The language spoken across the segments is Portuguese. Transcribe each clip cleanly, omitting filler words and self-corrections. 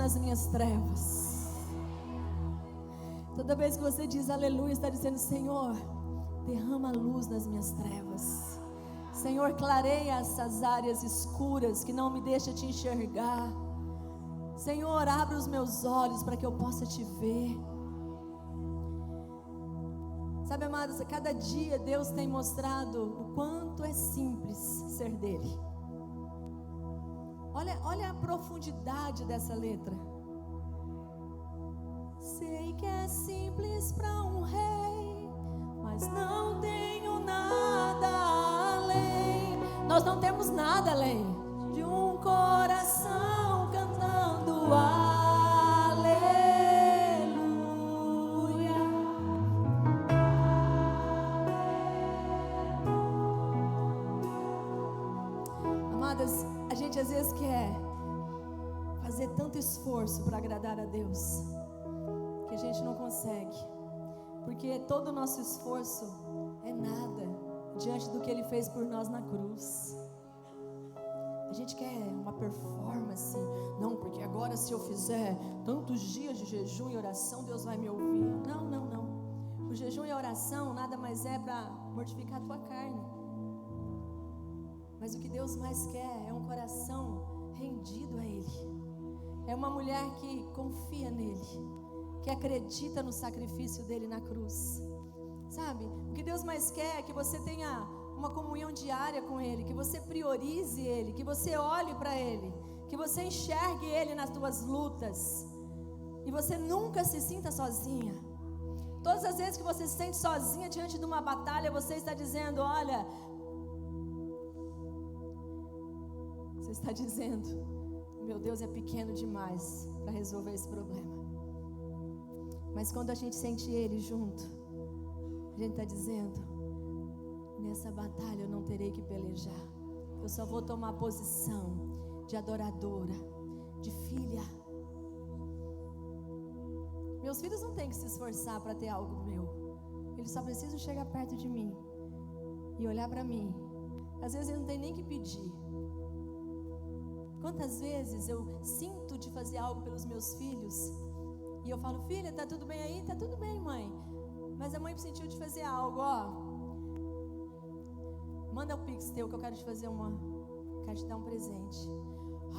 nas minhas trevas. Toda vez que você diz aleluia, está dizendo: Senhor, derrama luz nas minhas trevas. Senhor, clareia essas áreas escuras que não me deixam te enxergar. Senhor, abre os meus olhos para que eu possa te ver. Sabe, amados, a cada dia Deus tem mostrado o quanto é simples ser dele. Olha a profundidade dessa letra. Sei que é simples para um rei, mas não tenho nada além. Nós não temos nada além de um coração cantando aleluia. Amadas, a gente às vezes quer fazer tanto esforço para agradar a Deus que a gente não consegue, porque todo o nosso esforço é nada diante do que Ele fez por nós na cruz. A gente quer uma performance, não, porque agora se eu fizer tantos dias de jejum e oração, Deus vai me ouvir. Não, não, não. O jejum e a oração nada mais é para mortificar a tua carne. Mas o que Deus mais quer é um coração rendido a Ele. É uma mulher que confia nele, que acredita no sacrifício dele na cruz. Sabe, o que Deus mais quer é que você tenha uma comunhão diária com Ele, que você priorize Ele, que você olhe para Ele, que você enxergue Ele nas tuas lutas, e você nunca se sinta sozinha. Todas as vezes que você se sente sozinha diante de uma batalha, você está dizendo: olha, você está dizendo: meu Deus é pequeno demais para resolver esse problema. Mas quando a gente sente Ele junto, a gente está dizendo: nessa batalha eu não terei que pelejar, eu só vou tomar posição de adoradora, de filha. Meus filhos não têm que se esforçar para ter algo meu, eles só precisam chegar perto de mim e olhar para mim. Às vezes eles não têm nem que pedir. Quantas vezes eu sinto de fazer algo pelos meus filhos e eu falo: filha, tá tudo bem aí? Tá tudo bem, mãe. Mas a mãe sentiu de fazer algo, ó. Manda o Pix teu que eu quero te fazer quero te dar um presente.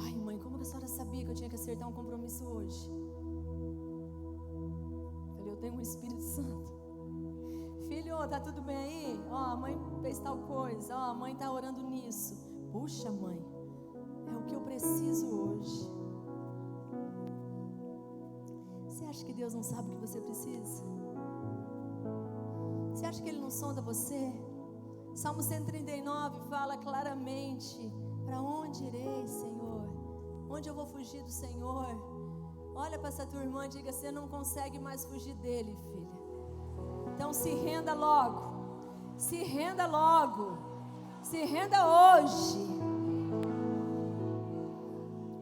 Ai, mãe, como que a senhora sabia que eu tinha que acertar um compromisso hoje? Falei: eu tenho um Espírito Santo. Filho, tá tudo bem aí? Ó, a mãe fez tal coisa. Ó, a mãe tá orando nisso. Puxa, mãe, é o que eu preciso hoje. Você acha que Deus não sabe o que você precisa? Você acha que Ele não sonda você? Salmo 139 fala claramente: para onde irei, Senhor? Onde eu vou fugir do Senhor? Olha para essa tua irmã e diga: você não consegue mais fugir dele, filha. Então se renda logo. Se renda logo. Se renda hoje.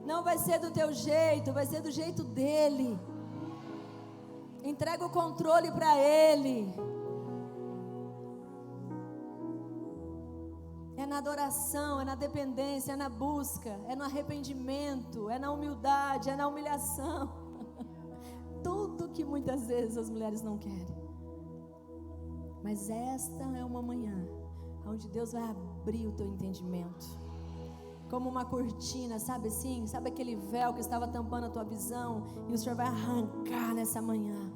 Não vai ser do teu jeito, vai ser do jeito dele. Entrega o controle para Ele. É na adoração, é na dependência, é na busca, é no arrependimento, é na humildade, é na humilhação. Tudo que muitas vezes as mulheres não querem. Mas esta é uma manhã onde Deus vai abrir o teu entendimento. Como uma cortina, sabe assim? Sabe aquele véu que estava tampando a tua visão? E o Senhor vai arrancar nessa manhã.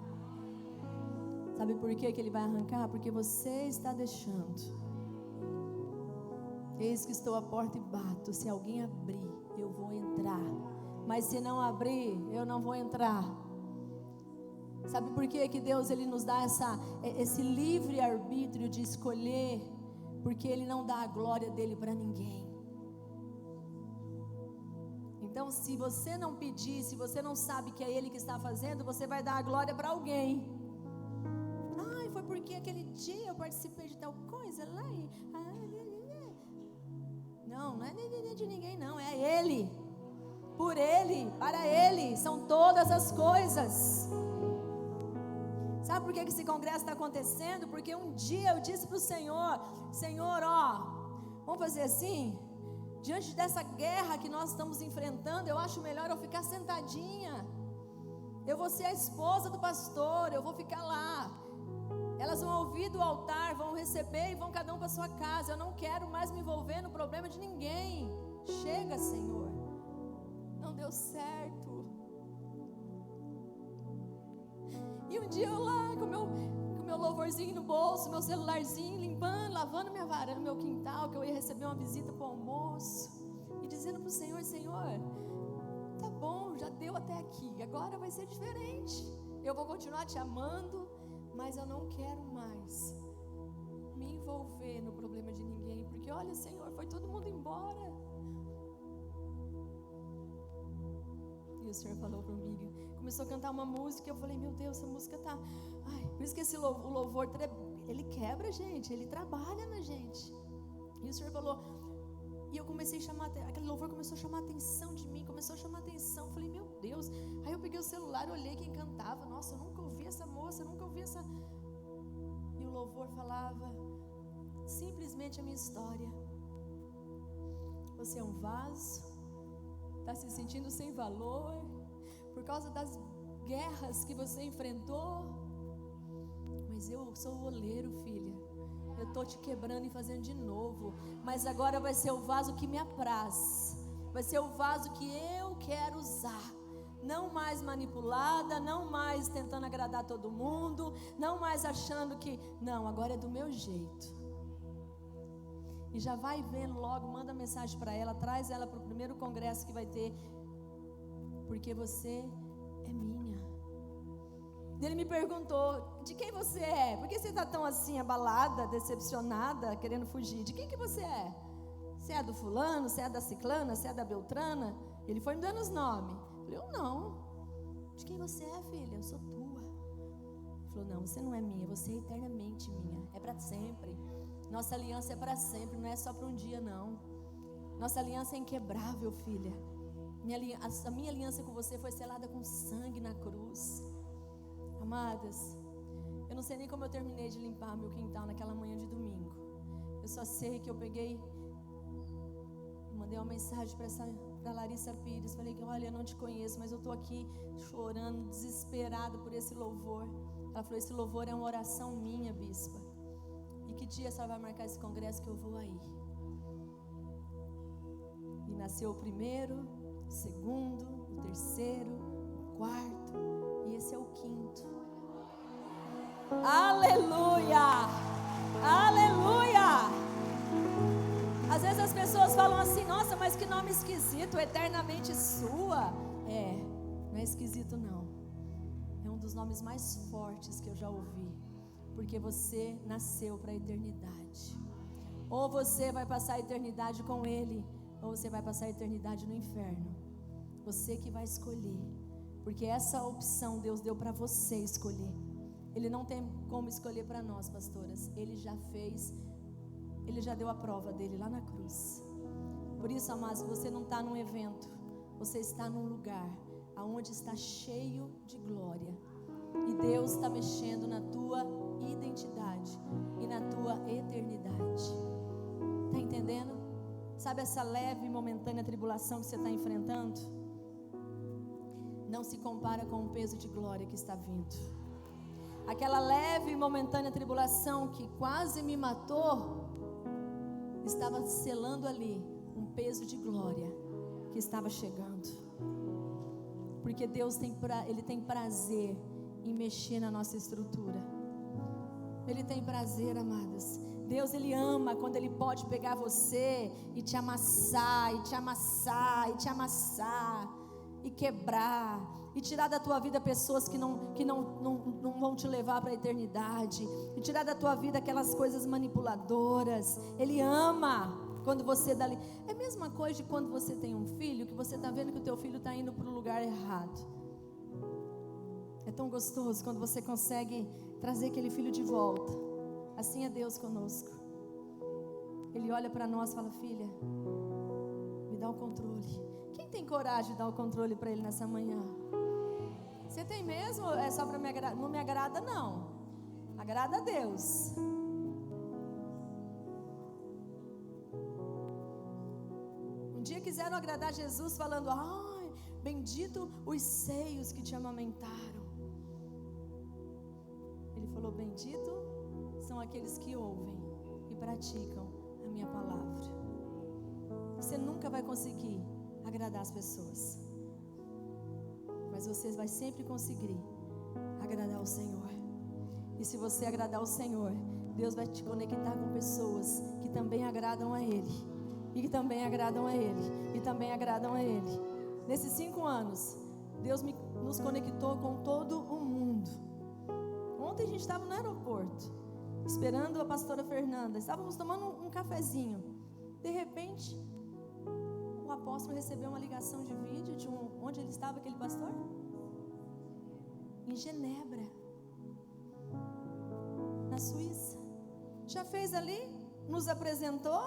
Sabe por que Ele vai arrancar? Porque você está deixando. Eis que estou à porta e bato. Se alguém abrir, eu vou entrar. Mas se não abrir, eu não vou entrar. Sabe por que Deus Ele nos dá esse livre arbítrio de escolher? Porque Ele não dá a glória dEle para ninguém. Então, se você não pedir, se você não sabe que é Ele que está fazendo, você vai dar a glória para alguém. Ai, foi porque aquele dia eu participei de tal coisa lá e... Não é de ninguém não, é Ele. Por Ele, para Ele, são todas as coisas. Sabe por que esse congresso está acontecendo? Porque um dia eu disse para o Senhor: Senhor, ó, vamos fazer assim? Diante dessa guerra que nós estamos enfrentando, eu acho melhor eu ficar sentadinha. Eu vou ser a esposa do pastor, eu vou ficar lá. Elas vão ouvir do altar, vão receber e vão cada um para sua casa. Eu não quero mais me envolver no problema de ninguém. Chega, Senhor. Não deu certo. E um dia eu lá com meu louvorzinho no bolso, meu celularzinho, limpando, lavando minha varanda, meu quintal, que eu ia receber uma visita para o almoço, e dizendo para o Senhor: Senhor, tá bom, já deu até aqui, agora vai ser diferente. Eu vou continuar te amando, mas eu não quero mais me envolver no problema de ninguém, porque olha, Senhor, foi todo mundo embora. E o Senhor falou comigo, começou a cantar uma música, eu falei: meu Deus, essa música tá... Ai, por isso que esse o louvor, ele quebra a gente, ele trabalha na gente. E o Senhor falou, e eu comecei a chamar, aquele louvor começou a chamar a atenção de mim, começou a chamar a atenção, falei: meu Deus. Aí eu peguei o celular, olhei quem cantava, nossa, eu nunca ouvi essa moça, nunca ouvi essa... E o louvor falava simplesmente a minha história. Você é um vaso, está se sentindo sem valor, por causa das guerras que você enfrentou, mas eu sou o oleiro, filha. Eu estou te quebrando e fazendo de novo, mas agora vai ser o vaso que me apraz, vai ser o vaso que eu quero usar. Não mais manipulada, não mais tentando agradar todo mundo, não mais achando que... Não, agora é do meu jeito. E já vai vendo logo, manda mensagem para ela, traz ela para o primeiro congresso que vai ter, porque você é minha. Ele me perguntou: de quem você é? Por que você está tão assim, abalada, decepcionada, querendo fugir? De quem que você é? Você é do fulano? Você é da ciclana? Você é da beltrana? Ele foi me dando os nomes. Eu falei: eu não. De quem você é, filha? Eu sou tua. Ele falou: não, você não é minha, você é eternamente minha, é para sempre. Nossa aliança é para sempre, não é só para um dia, não. Nossa aliança é inquebrável, filha. A minha aliança com você foi selada com sangue na cruz. Amadas, eu não sei nem como eu terminei de limpar meu quintal naquela manhã de domingo. Eu só sei que eu peguei, mandei uma mensagem para Larissa Pires. Falei que: olha, eu não te conheço, mas eu estou aqui chorando, desesperada por esse louvor. Ela falou: esse louvor é uma oração minha, bispa. E que dia a senhora vai marcar esse congresso que eu vou aí? E nasceu o primeiro, o segundo, o terceiro, o quarto, e esse é o quinto. Aleluia! Aleluia! Às vezes as pessoas falam assim: nossa, mas que nome esquisito, eternamente sua. Não é esquisito não. É um dos nomes mais fortes que eu já ouvi. Porque você nasceu para a eternidade. Ou você vai passar a eternidade com Ele, ou você vai passar a eternidade no inferno. Você que vai escolher. Porque essa opção Deus deu para você escolher. Ele não tem como escolher para nós, pastoras. Ele já fez, Ele já deu a prova dele lá na cruz. Por isso, amados, você não está num evento, você está num lugar aonde está cheio de glória. E Deus está mexendo na tua identidade e na tua eternidade. Está entendendo? Sabe essa leve e momentânea tribulação que você está enfrentando? Não se compara com o peso de glória que está vindo. Aquela leve e momentânea tribulação que quase me matou, estava selando ali um peso de glória que estava chegando. Porque Deus Ele tem prazer em mexer na nossa estrutura. Ele tem prazer, amadas. Deus, Ele ama quando Ele pode pegar você e te amassar, e te amassar, e te amassar, e quebrar, e tirar da tua vida pessoas que não vão te levar para a eternidade, e tirar da tua vida aquelas coisas manipuladoras. Ele ama quando você dá ali. É a mesma coisa de quando você tem um filho, que você está vendo que o teu filho está indo para o lugar errado. É tão gostoso quando você consegue trazer aquele filho de volta. Assim é Deus conosco. Ele olha para nós e fala: filha, me dá o controle. Quem tem coragem de dar o controle para Ele nessa manhã? Você tem mesmo? É só para me agradar? Não me agrada não. Agrada a Deus. quiseram agradar Jesus falando: ai, bendito os seios que te amamentaram. Ele falou: bendito são aqueles que ouvem e praticam a minha palavra. Você nunca vai conseguir agradar as pessoas, mas você vai sempre conseguir agradar o Senhor. E se você agradar o Senhor, Deus vai te conectar com pessoas que também agradam a Ele, e que também agradam a Ele, e também agradam a Ele. Nesses 5 anos, Deus nos conectou com todo o mundo. Ontem a gente estava no aeroporto, esperando a pastora Fernanda. Estávamos tomando um cafezinho. De repente, o apóstolo recebeu uma ligação de vídeo de onde ele estava, aquele pastor? Em Genebra, na Suíça. Já fez ali? Nos apresentou?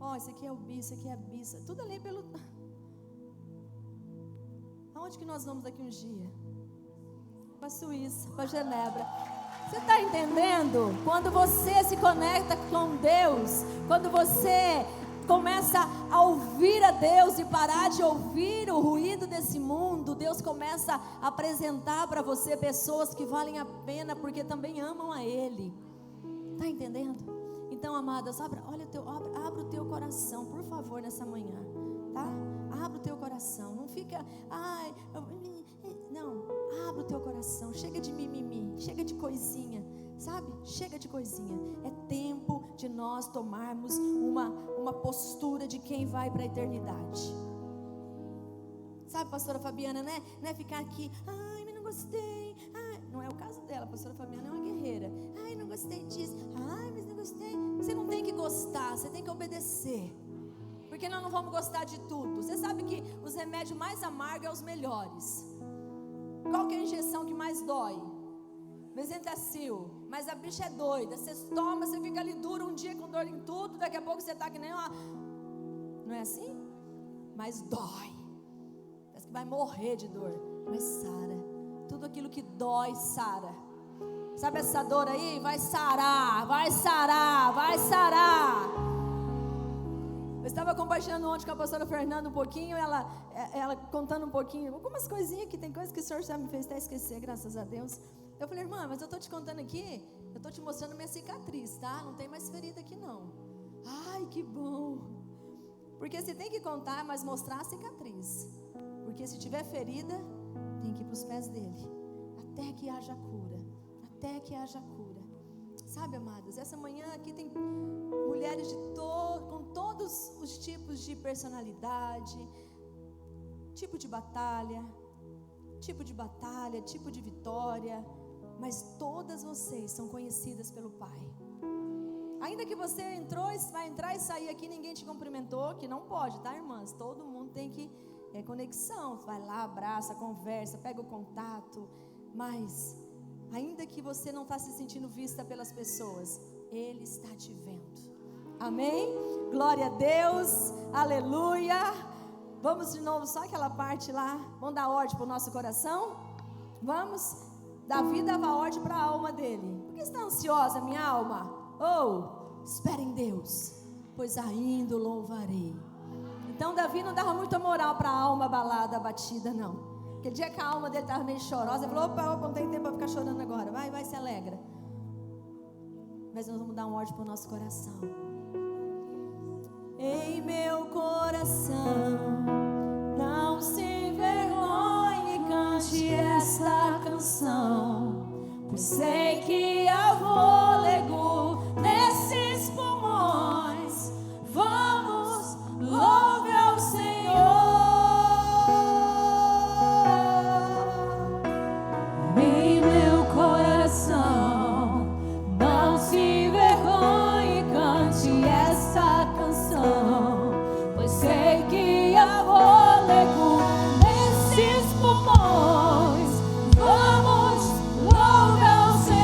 Ó, esse aqui é o bispo, esse aqui é a bispa. Tudo ali pelo... Aonde que nós vamos daqui um dia? Para a Suíça, para Genebra. Você está entendendo? Quando você se conecta com Deus, quando você começa a ouvir a Deus e parar de ouvir o ruído desse mundo, Deus começa a apresentar para você pessoas que valem a pena, porque também amam a Ele. Está entendendo? Então, amadas, abra o teu coração, por favor, nessa manhã, tá? Abra o teu coração, não fica, não, abra o teu coração, chega de mimimi, chega de coisinha, sabe? Chega de coisinha. É tempo de nós tomarmos uma postura de quem vai para a eternidade. Sabe, pastora Fabiana, né? Não é ficar aqui, ai, mas não gostei. Ai, não é o caso dela, a pastora Fabiana é uma guerreira. Ai, não gostei disso. Ai, mas não gostei. Você não tem que gostar, você tem que obedecer. Porque nós não vamos gostar de tudo. Você sabe que os remédios mais amargos são os melhores. Qual que é a injeção que mais dói? Mesentacil. Mas a bicha é doida. Você toma, você fica ali duro um dia com dor em tudo. Daqui a pouco você está que nem uma... Não é assim? Mas dói. Parece que vai morrer de dor. Mas sara. Tudo aquilo que dói, sara. Sabe essa dor aí? Vai sarar, vai sarar, vai sarar. Eu estava compartilhando ontem com a pastora Fernanda um pouquinho, ela contando um pouquinho, algumas coisinhas que tem coisas que o Senhor já me fez até esquecer, graças a Deus. Eu falei: irmã, mas eu estou te contando aqui, eu estou te mostrando minha cicatriz, tá? Não tem mais ferida aqui não. Ai, que bom. Porque você tem que contar, mas mostrar a cicatriz. Porque se tiver ferida, tem que ir para os pés dele, até que haja cura, até que haja cura. Sabe, amados, essa manhã aqui tem mulheres com todos os tipos de personalidade, tipo de batalha, tipo de vitória, mas todas vocês são conhecidas pelo Pai. Ainda que você vai entrar e sair aqui, ninguém te cumprimentou, que não pode, tá, irmãs? Todo mundo tem que, conexão, vai lá, abraça, conversa, pega o contato, mas ainda que você não está se sentindo vista pelas pessoas, Ele está te vendo. Amém? Glória a Deus, aleluia. Vamos de novo, só aquela parte lá. Vamos dar ordem para o nosso coração? Vamos? Davi dava ordem para a alma dele. Por que está ansiosa, minha alma? Espera em Deus, pois ainda o louvarei. Então Davi não dava muita moral para a alma abalada, abatida, não. Aquele dia que a alma dele estava meio chorosa, ele falou: opa, não tem tempo para ficar chorando agora. Vai, se alegra. Mas nós vamos dar uma ordem para o nosso coração. Em meu coração, não se envergonhe e cante esta canção, pois sei que há fôlego nesses pulmões. Vamos, louve ao Senhor. Em meu coração, não se envergonhe e cante esta canção, pois sei que há fôlego nesses pulmões. Vamos, louve ao Senhor.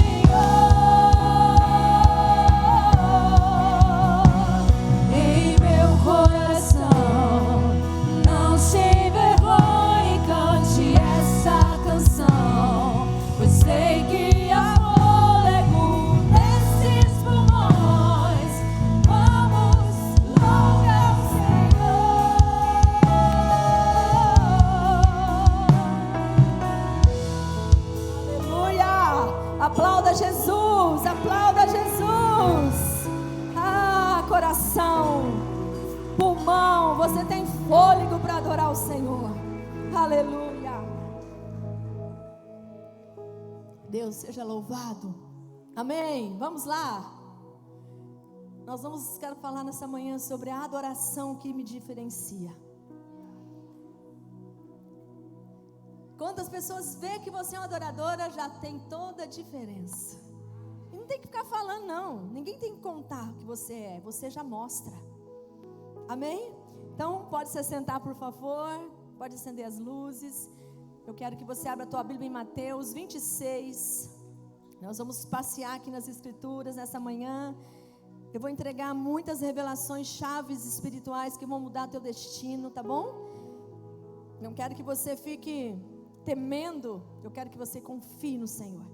Jesus, aplauda Jesus. Ah, coração, pulmão, você tem fôlego para adorar o Senhor. Aleluia. Deus seja louvado. Amém. Vamos lá. Quero falar nessa manhã sobre a adoração que me diferencia. Quando as pessoas veem que você é uma adoradora, já tem toda a diferença. E não tem que ficar falando, não. Ninguém tem que contar o que você é. Você já mostra. Amém? Então, pode se sentar, por favor. Pode acender as luzes. Eu quero que você abra a tua Bíblia em Mateus 26. Nós vamos passear aqui nas Escrituras nessa manhã. Eu vou entregar muitas revelações, chaves espirituais que vão mudar teu destino, tá bom? Não quero que você fique temendo. Eu quero que você confie no Senhor.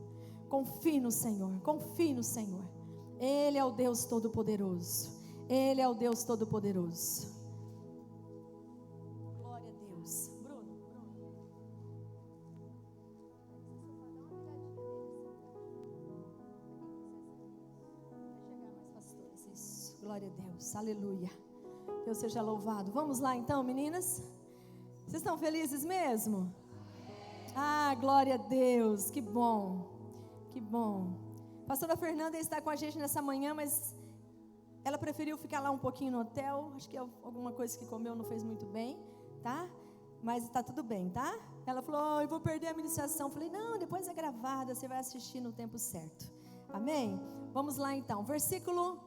Confie no Senhor. Confie no Senhor. Ele é o Deus Todo-Poderoso. Ele é o Deus Todo-Poderoso. Glória a Deus. Bruno. Isso. Glória a Deus. Aleluia. Deus seja louvado. Vamos lá então, meninas? Vocês estão felizes mesmo? Ah, glória a Deus, que bom, que bom. Pastora Fernanda está com a gente nessa manhã, mas ela preferiu ficar lá um pouquinho no hotel. Acho que alguma coisa que comeu não fez muito bem, tá? Mas está tudo bem, tá? Ela falou, eu vou perder a ministração. Eu falei, não, depois é gravada, você vai assistir no tempo certo. Amém? Vamos lá então, versículo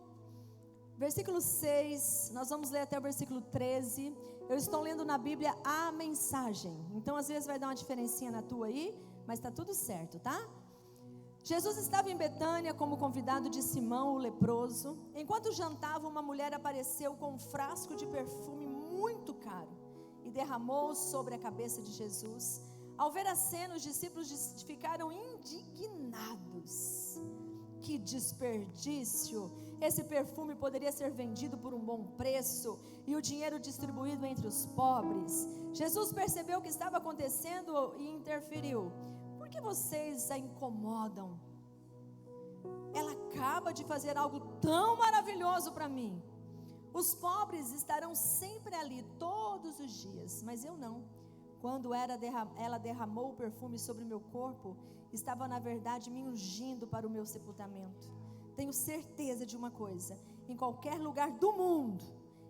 6, nós vamos ler até o versículo 13. Eu estou lendo na Bíblia a mensagem. Então às vezes vai dar uma diferencinha na tua aí, mas está tudo certo, tá? Jesus estava em Betânia como convidado de Simão, o leproso. Enquanto jantava, uma mulher apareceu com um frasco de perfume muito caro e derramou sobre a cabeça de Jesus. Ao ver a cena, os discípulos ficaram indignados. Que desperdício! Esse perfume poderia ser vendido por um bom preço e o dinheiro distribuído entre os pobres. Jesus percebeu o que estava acontecendo e interferiu. Por que vocês a incomodam? Ela acaba de fazer algo tão maravilhoso para mim. Os pobres estarão sempre ali todos os dias, mas eu não. Quando ela derramou o perfume sobre o meu corpo, estava na verdade me ungindo para o meu sepultamento. Tenho certeza de uma coisa: em qualquer lugar do mundo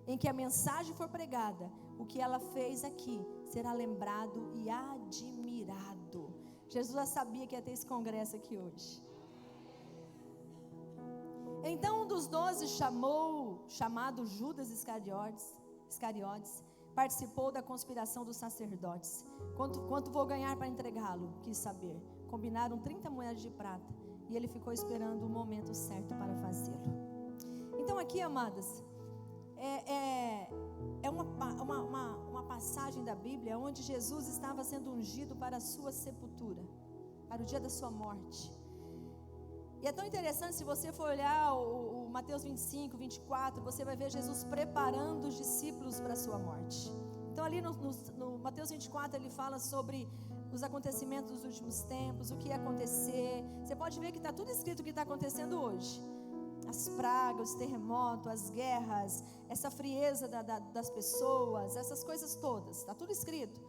em que a mensagem for pregada, o que ela fez aqui será lembrado e admirado. Jesus já sabia que ia ter esse congresso aqui hoje. Então um dos 12, chamado Judas Iscariotes, participou da conspiração dos sacerdotes. Quanto vou ganhar para entregá-lo? Quis saber. Combinaram 30 moedas de prata e ele ficou esperando o momento certo para fazê-lo. Então aqui, amadas, é uma passagem da Bíblia onde Jesus estava sendo ungido para a sua sepultura, para o dia da sua morte. E é tão interessante, se você for olhar o Mateus 25, 24, você vai ver Jesus preparando os discípulos para a sua morte. Então ali no Mateus 24 ele fala sobre os acontecimentos dos últimos tempos, o que ia acontecer. Você pode ver que está tudo escrito o que está acontecendo hoje. As pragas, os terremotos, as guerras, essa frieza das pessoas, essas coisas todas, está tudo escrito.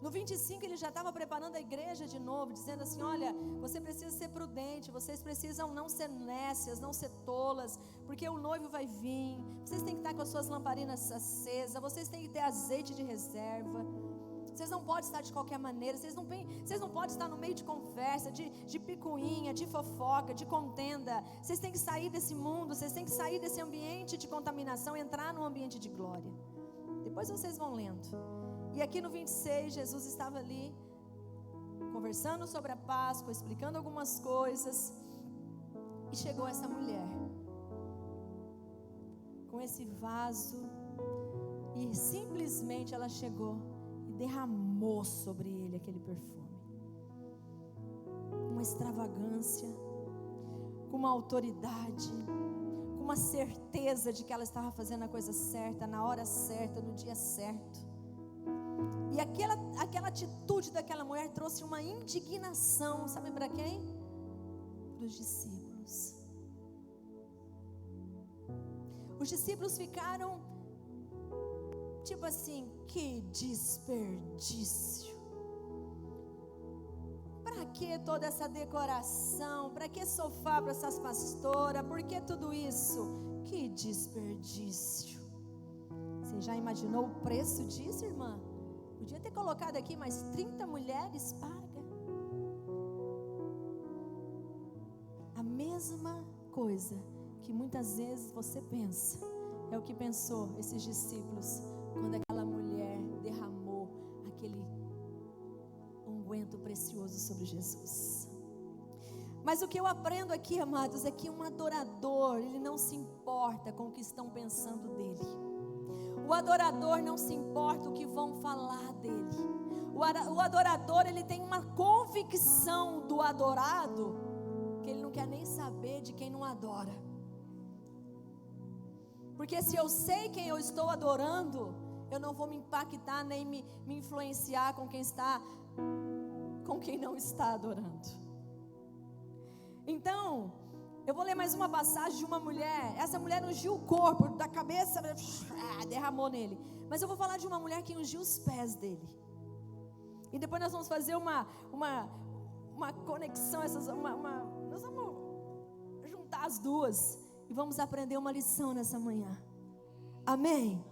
No 25 ele já estava preparando a igreja de novo, dizendo assim, olha, você precisa ser prudente, vocês precisam não ser nécias, não ser tolas, porque o noivo vai vir, vocês têm que estar com as suas lamparinas acesas, vocês têm que ter azeite de reserva, vocês não podem estar de qualquer maneira, vocês não podem estar no meio de conversa, de picuinha, de fofoca, de contenda, vocês têm que sair desse mundo, vocês têm que sair desse ambiente de contaminação, entrar num ambiente de glória. Depois vocês vão lendo. E aqui no 26, Jesus estava ali, conversando sobre a Páscoa, explicando algumas coisas, e chegou essa mulher, com esse vaso, e simplesmente ela chegou e derramou sobre ele aquele perfume, uma extravagância, com uma autoridade, com uma certeza de que ela estava fazendo a coisa certa, na hora certa, no dia certo. E aquela atitude daquela mulher trouxe uma indignação, sabe para quem? dos discípulos. Os discípulos ficaram tipo assim, que desperdício. Para que toda essa decoração? Para que sofá para essas pastoras? Por que tudo isso? Que desperdício. Você já imaginou o preço disso, irmã? Podia ter colocado aqui mais 30 mulheres, paga. A mesma coisa que muitas vezes você pensa, é o que pensou esses discípulos, quando aquela mulher derramou aquele unguento precioso sobre Jesus. Mas o que eu aprendo aqui, amados, é que um adorador, ele não se importa com o que estão pensando dele. O adorador não se importa o que vão falar dele. O adorador, ele tem uma convicção do adorado, que ele não quer nem saber de quem não adora. Porque se eu sei quem eu estou adorando, eu não vou me impactar nem me influenciar com quem não está adorando. Então, eu vou ler mais uma passagem de uma mulher. Essa mulher ungiu o corpo, da cabeça, derramou nele. Mas eu vou falar de uma mulher que ungiu os pés dele. E depois nós vamos fazer uma conexão, nós vamos juntar as duas. E vamos aprender uma lição nessa manhã. Amém?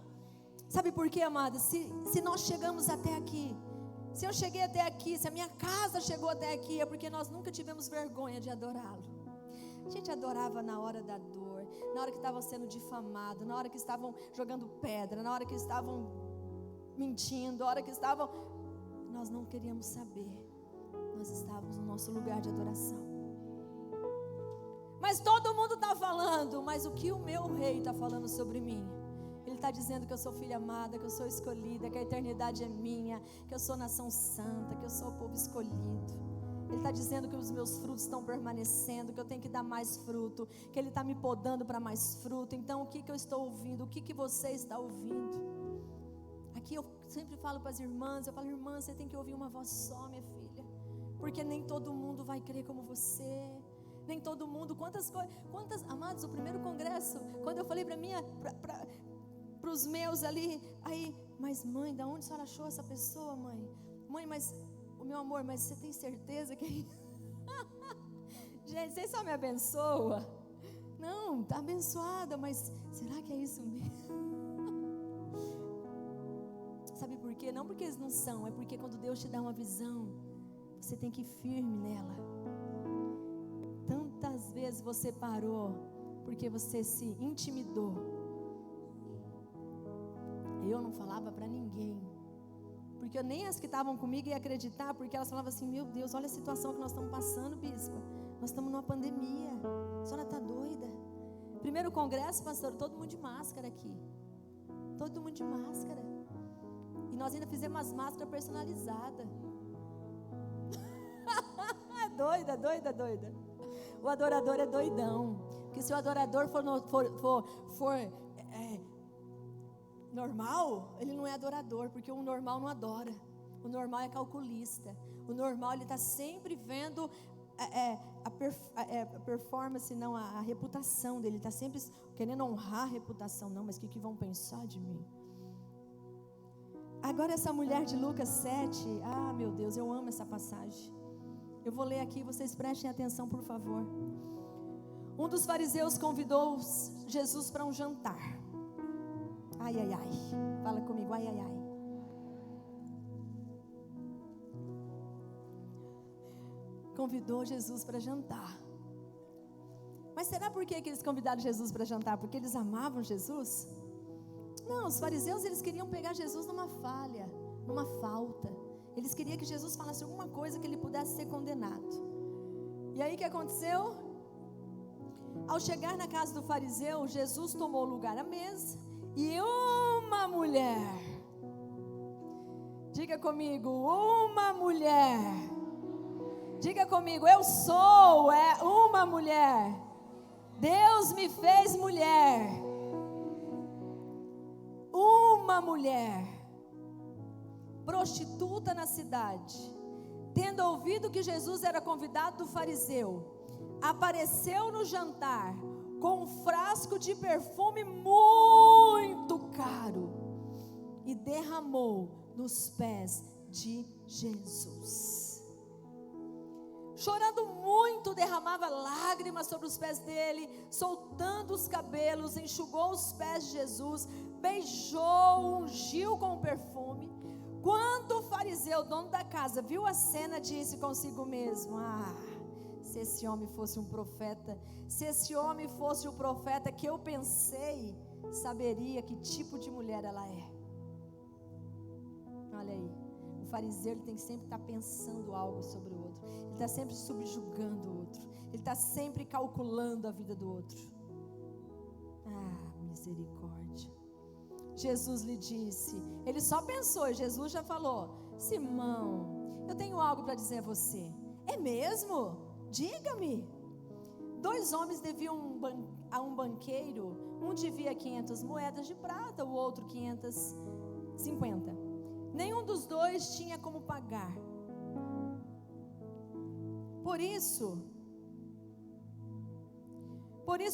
Sabe por quê, amada? Se nós chegamos até aqui, se eu cheguei até aqui, se a minha casa chegou até aqui, é porque nós nunca tivemos vergonha de adorá-lo. A gente adorava na hora da dor, na hora que estavam sendo difamados, na hora que estavam jogando pedra, na hora que estavam mentindo, na hora que estavam... Nós não queríamos saber. Nós estávamos no nosso lugar de adoração. Mas todo mundo está falando, mas o que o meu rei está falando sobre mim? Ele está dizendo que eu sou filha amada, que eu sou escolhida, que a eternidade é minha, que eu sou nação santa, que eu sou o povo escolhido. Ele está dizendo que os meus frutos estão permanecendo, que eu tenho que dar mais fruto, que Ele está me podando para mais fruto. Então o que eu estou ouvindo? O que você está ouvindo? Aqui eu sempre falo para as irmãs, eu falo, irmã, você tem que ouvir uma voz só, minha filha, porque nem todo mundo vai crer como você. Nem todo mundo, quantas, amados, o primeiro congresso, quando eu falei para os meus ali, aí, mas mãe, da onde a senhora achou essa pessoa, mãe? Mãe, mas, o meu amor, mas você tem certeza que é isso? Gente, você só me abençoa? Não, está abençoada, mas será que é isso mesmo? Sabe por quê? Não porque eles não são, é porque quando Deus te dá uma visão, você tem que ir firme nela. Tantas vezes você parou porque você se intimidou. Eu não falava para ninguém, porque eu nem as que estavam comigo ia acreditar, porque elas falavam assim, meu Deus, olha a situação que nós estamos passando, bispo, nós estamos numa pandemia, a senhora está doida? Primeiro congresso, pastor, todo mundo de máscara aqui, todo mundo de máscara, e nós ainda fizemos umas máscaras personalizadas. doida. O adorador é doidão, porque se o adorador for normal, ele não é adorador, porque o normal não adora. O normal é calculista. O normal, ele está sempre vendo a performance, não, a reputação dele. Ele está sempre querendo honrar a reputação. Não, mas o que vão pensar de mim? Agora essa mulher de Lucas 7, meu Deus, eu amo essa passagem. Eu vou ler aqui, vocês prestem atenção, por favor. Um dos fariseus convidou Jesus para um jantar. Ai. Fala comigo, ai. Convidou Jesus para jantar. Mas será por que eles convidaram Jesus para jantar? Porque eles amavam Jesus? Não, os fariseus, eles queriam pegar Jesus numa falha, numa falta. Eles queriam que Jesus falasse alguma coisa que ele pudesse ser condenado. E aí o que aconteceu? Ao chegar na casa do fariseu, Jesus tomou lugar à mesa. E uma mulher, diga comigo, uma mulher, diga comigo, eu sou uma mulher. Deus me fez mulher. Uma mulher, prostituta na cidade, tendo ouvido que Jesus era convidado do fariseu, apareceu no jantar com um frasco de perfume muito caro e derramou nos pés de Jesus. Chorando muito, derramava lágrimas sobre os pés dele, soltando os cabelos, enxugou os pés de Jesus, beijou, ungiu com o perfume. Quando o fariseu, dono da casa, viu a cena, disse consigo mesmo: se esse homem fosse um profeta, se esse homem fosse o profeta que eu pensei, saberia que tipo de mulher ela é. Olha aí, o fariseu, ele tem que sempre estar pensando algo sobre o outro, ele está sempre subjugando o outro, ele está sempre calculando a vida do outro. Misericórdia. Jesus lhe disse, ele só pensou, e Jesus já falou: Simão, eu tenho algo para dizer a você. É mesmo? Diga-me. 2 homens deviam a um banqueiro, um devia 500 moedas de prata, o outro 550. Nenhum dos dois tinha como pagar. Por isso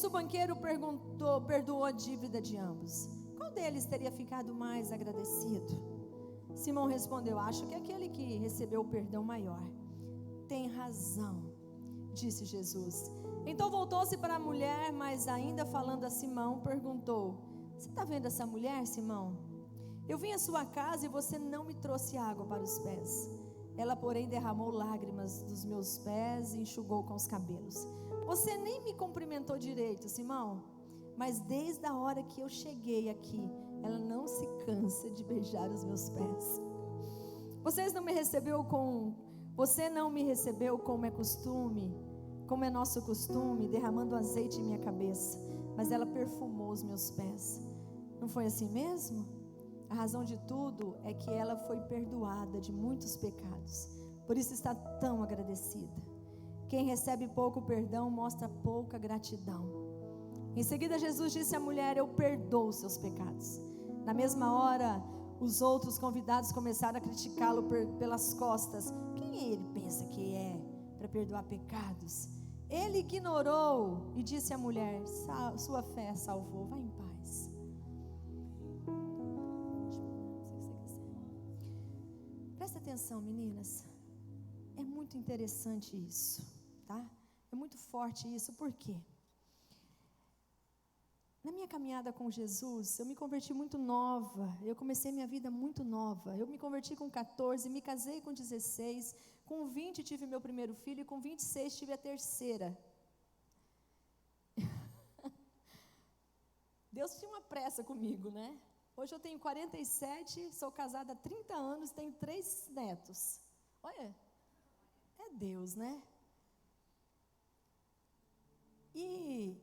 o banqueiro perdoou a dívida de ambos. Qual deles teria ficado mais agradecido? Simão respondeu: acho que aquele que recebeu o perdão maior. Tem razão, disse Jesus. Então voltou-se para a mulher, mas ainda falando a Simão, perguntou: você está vendo essa mulher, Simão? Eu vim à sua casa e você não me trouxe água para os pés. Ela, porém, derramou lágrimas dos meus pés e enxugou com os cabelos. Você nem me cumprimentou direito, Simão, mas desde a hora que eu cheguei aqui, ela não se cansa de beijar os meus pés. Você não me recebeu como é costume, como é nosso costume, derramando azeite em minha cabeça, mas ela perfumou os meus pés. Não foi assim mesmo? A razão de tudo é que ela foi perdoada de muitos pecados, por isso está tão agradecida. Quem recebe pouco perdão mostra pouca gratidão. Em seguida Jesus disse à mulher: eu perdoo os seus pecados. Na mesma hora, os outros convidados começaram a criticá-lo pelas costas. Quem ele pensa que é para perdoar pecados? Ele ignorou e disse à mulher: sua fé salvou, vá em paz. Presta atenção, meninas, é muito interessante isso, tá? É muito forte isso, por quê? Na minha caminhada com Jesus, eu me converti muito nova, eu comecei minha vida muito nova. Eu me converti com 14, me casei com 16, com 20 tive meu primeiro filho e com 26 tive a terceira. Deus tinha uma pressa comigo, né? Hoje eu tenho 47, sou casada há 30 anos, tenho 3 netos. Olha, é Deus, né? E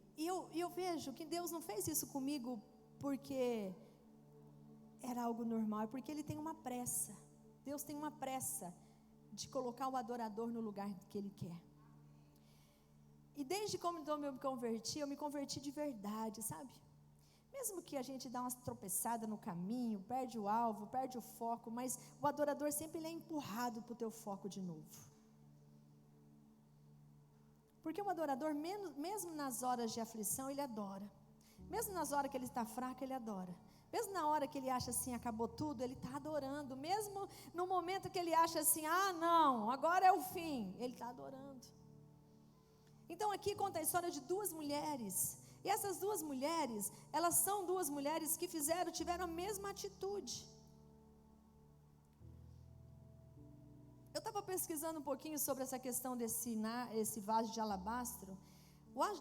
eu vejo que Deus não fez isso comigo porque era algo normal, é porque Ele tem uma pressa. Deus tem uma pressa de colocar o adorador no lugar que Ele quer. E desde quando eu me converti de verdade, sabe? Mesmo que a gente dá umas tropeçadas no caminho, perde o alvo, perde o foco, mas o adorador sempre ele é empurrado para o teu foco de novo. Porque o adorador, mesmo nas horas de aflição, ele adora. Mesmo nas horas que ele está fraco, ele adora. Mesmo na hora que ele acha assim, acabou tudo, ele está adorando. Mesmo no momento que ele acha assim, não, agora é o fim, ele está adorando. Então aqui conta a história de 2 mulheres. E essas 2 mulheres, elas são 2 mulheres que tiveram a mesma atitude. Eu estava pesquisando um pouquinho sobre essa questão esse vaso de alabastro.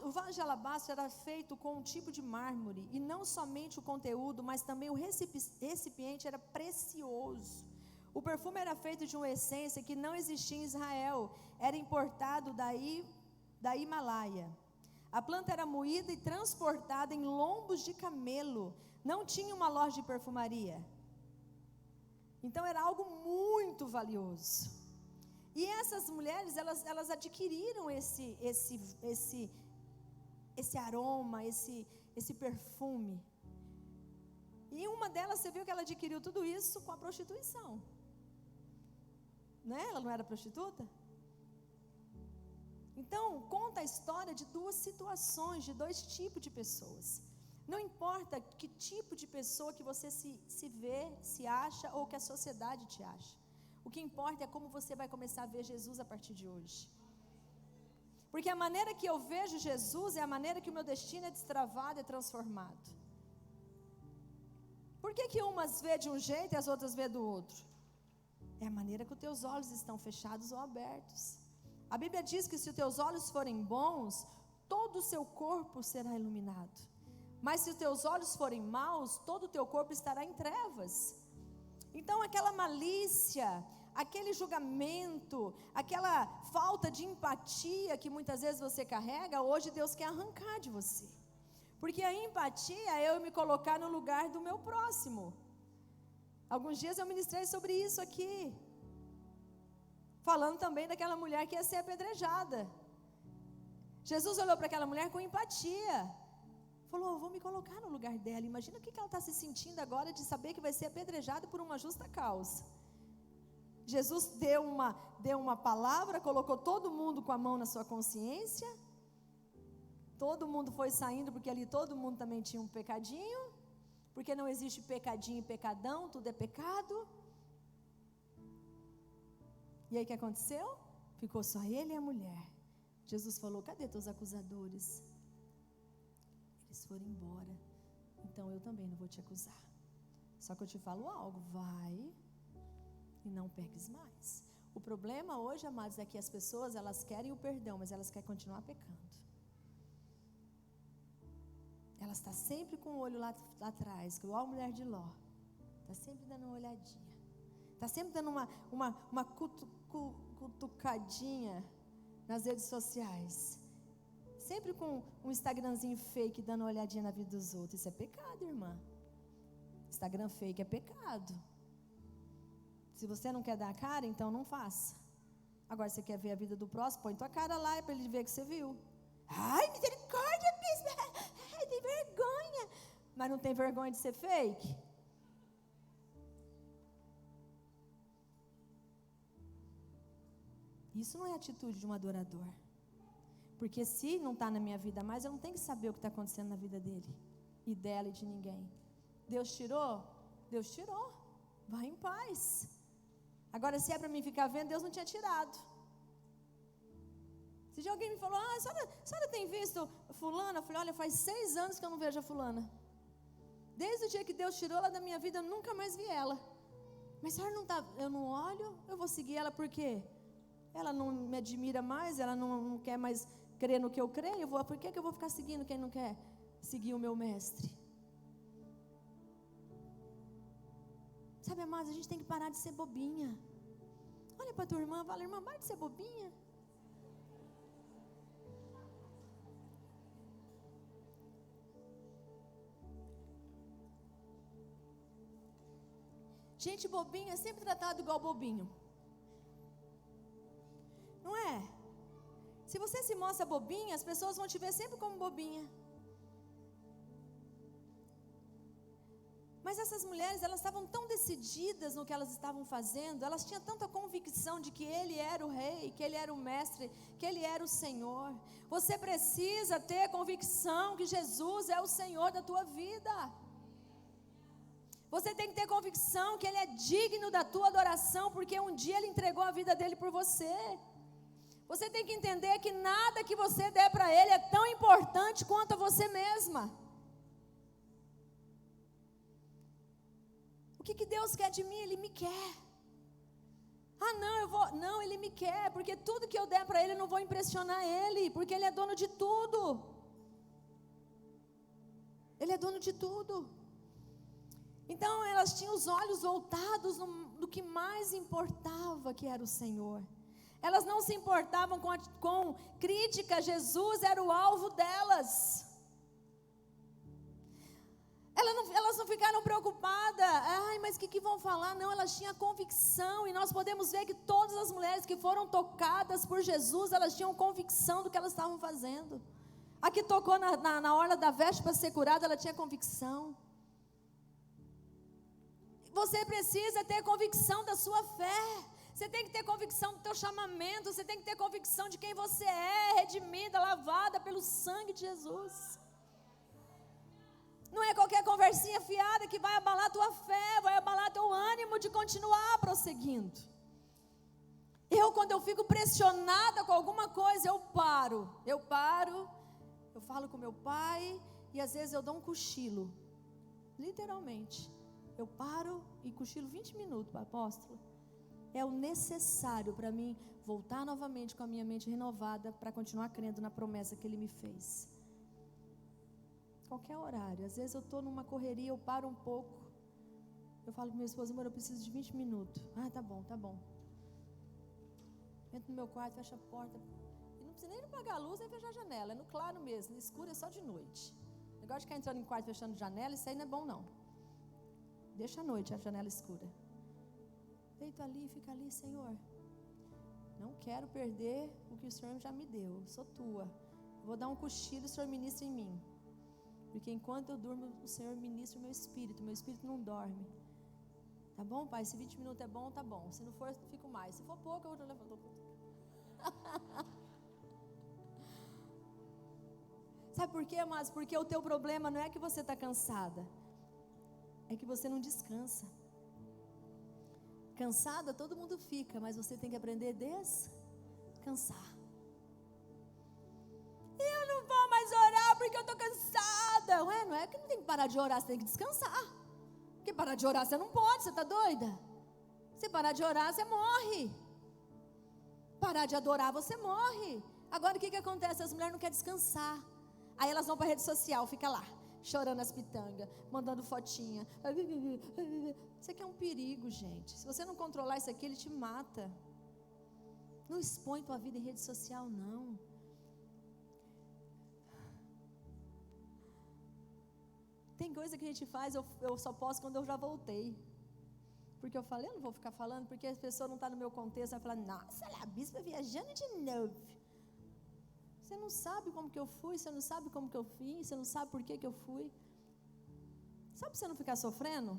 O vaso de alabastro era feito com um tipo de mármore, e não somente o conteúdo, mas também o recipiente era precioso. O perfume era feito de uma essência que não existia em Israel, era importado da Himalaia. A planta era moída e transportada em lombos de camelo, não tinha uma loja de perfumaria. Então era algo muito valioso. E essas mulheres, elas adquiriram esse aroma, esse perfume. E uma delas, você viu que ela adquiriu tudo isso com a prostituição. Né? Ela não era prostituta? Então, conta a história de duas situações, de dois tipos de pessoas. Não importa que tipo de pessoa que você se vê, se acha, ou que a sociedade te acha. O que importa é como você vai começar a ver Jesus a partir de hoje. Porque a maneira que eu vejo Jesus é a maneira que o meu destino é destravado e transformado. Por que umas vê de um jeito e as outras vê do outro? É a maneira que os teus olhos estão fechados ou abertos. A Bíblia diz que se os teus olhos forem bons, todo o seu corpo será iluminado. Mas se os teus olhos forem maus, todo o teu corpo estará em trevas. Então aquela malícia, aquele julgamento, aquela falta de empatia que muitas vezes você carrega, hoje Deus quer arrancar de você. Porque a empatia é eu me colocar no lugar do meu próximo. Alguns dias eu ministrei sobre isso aqui, falando também daquela mulher que ia ser apedrejada. Jesus olhou para aquela mulher com empatia, falou: eu vou me colocar no lugar dela. Imagina o que ela está se sentindo agora de saber que vai ser apedrejada por uma justa causa. Jesus deu uma palavra, colocou todo mundo com a mão na sua consciência. Todo mundo foi saindo, porque ali todo mundo também tinha um pecadinho. Porque não existe pecadinho e pecadão, tudo é pecado. E aí o que aconteceu? Ficou só ele e a mulher. Jesus falou: cadê teus acusadores? Eles foram embora. Então eu também não vou te acusar. Só que eu te falo algo: vai e não peques mais. O problema hoje, amados, é que as pessoas, elas querem o perdão, mas elas querem continuar pecando. Ela está sempre com o olho lá atrás, igual a mulher de Ló. Está sempre dando uma olhadinha. Está sempre dando uma cutucadinha nas redes sociais. Sempre com um Instagramzinho fake, dando uma olhadinha na vida dos outros. Isso é pecado, irmã. Instagram fake é pecado. Se você não quer dar a cara, então não faça. Agora, você quer ver a vida do próximo? Põe tua cara lá para ele ver que você viu. Ai, misericórdia, bispo. Ai, tem vergonha. Mas não tem vergonha de ser fake? Isso não é atitude de um adorador. Porque se não está na minha vida mais, eu não tenho que saber o que está acontecendo na vida dele, e dela e de ninguém. Deus tirou? Deus tirou. Vai em paz. Agora, se é para mim ficar vendo, Deus não tinha tirado. Se de alguém me falou: a senhora tem visto fulana? Eu falei: olha, faz 6 anos que eu não vejo a fulana. Desde o dia que Deus tirou ela da minha vida, eu nunca mais vi ela. Mas a senhora não está, eu não olho, eu vou seguir ela por quê? Ela não me admira mais, ela não quer mais crer no que eu creio, por que eu vou ficar seguindo quem não quer seguir o meu mestre? Sabe, amados, a gente tem que parar de ser bobinha. Olha para tua irmã, fala: irmã, para de ser bobinha. Gente bobinha é sempre tratado igual bobinho. Não é? Se você se mostra bobinha, as pessoas vão te ver sempre como bobinha. Mas essas mulheres, elas estavam tão decididas no que elas estavam fazendo, elas tinham tanta convicção de que Ele era o Rei, que Ele era o Mestre, que Ele era o Senhor. Você precisa ter convicção que Jesus é o Senhor da tua vida. Você tem que ter convicção que Ele é digno da tua adoração, porque um dia Ele entregou a vida dele por você. Você tem que entender que nada que você der para Ele é tão importante quanto a você mesma. O que Deus quer de mim? Ele me quer. Ah, não, não, Ele me quer, porque tudo que eu der para Ele, eu não vou impressionar Ele, porque Ele é dono de tudo. Ele é dono de tudo. Então elas tinham os olhos voltados no que mais importava, que era o Senhor. Elas não se importavam com crítica, Jesus era o alvo delas. Elas não ficaram preocupadas, ai, mas o que vão falar? Não, elas tinham convicção, e nós podemos ver que todas as mulheres que foram tocadas por Jesus, elas tinham convicção do que elas estavam fazendo. A que tocou na hora da veste para ser curada, ela tinha convicção. Você precisa ter convicção da sua fé. Você tem que ter convicção do teu chamamento. Você tem que ter convicção de quem você é, redimida, lavada pelo sangue de Jesus. Não é qualquer conversinha fiada que vai abalar tua fé, vai abalar teu ânimo de continuar prosseguindo. Quando eu fico pressionada com alguma coisa, eu paro, eu falo com meu pai e às vezes eu dou um cochilo, literalmente, eu paro e cochilo 20 minutos, apóstolo, é o necessário para mim voltar novamente com a minha mente renovada, para continuar crendo na promessa que Ele me fez. Qualquer horário, às vezes eu estou numa correria, eu paro um pouco, eu falo com minha esposa, amor, eu preciso de 20 minutos, tá bom, entro no meu quarto, fecho a porta, e não precisa nem apagar a luz, nem fechar a janela, é no claro mesmo, no escuro é só de noite. O negócio de ficar entrando em quarto, fechando janela, isso aí não é bom não. Deixa a noite a janela escura. Deito ali, fica ali, Senhor, não quero perder o que o Senhor já me deu, sou tua, vou dar um cochilo, o Senhor ministra em mim, porque enquanto eu durmo, o Senhor ministra o meu espírito não dorme. Tá bom, pai? Se 20 minutos é bom, tá bom. Se não for, eu fico mais. Se for pouco, eu levanto. Sabe por quê, amados? Porque o teu problema não é que você está cansada, é que você não descansa. Cansada todo mundo fica, mas você tem que aprender a descansar. Eu não vou mais orar porque eu estou cansada. Ué, não é que não tem que parar de orar, você tem que descansar. Porque parar de orar você não pode, você está doida? Se parar de orar, você morre. Parar de adorar, você morre. Agora o que acontece? As mulheres não querem descansar. Aí elas vão para a rede social, fica lá, chorando as pitangas, mandando fotinha. Isso aqui é um perigo, gente. Se você não controlar isso aqui, ele te mata. Não expõe tua vida em rede social, não. Tem coisa que a gente faz, eu só posso quando eu já voltei. Porque eu falei, eu não vou ficar falando, porque a pessoa não está no meu contexto, vai falar, nossa, a bispa viajando de novo. Você não sabe como que eu fui, você não sabe como que eu fiz, você não sabe por que eu fui. Sabe para você não ficar sofrendo?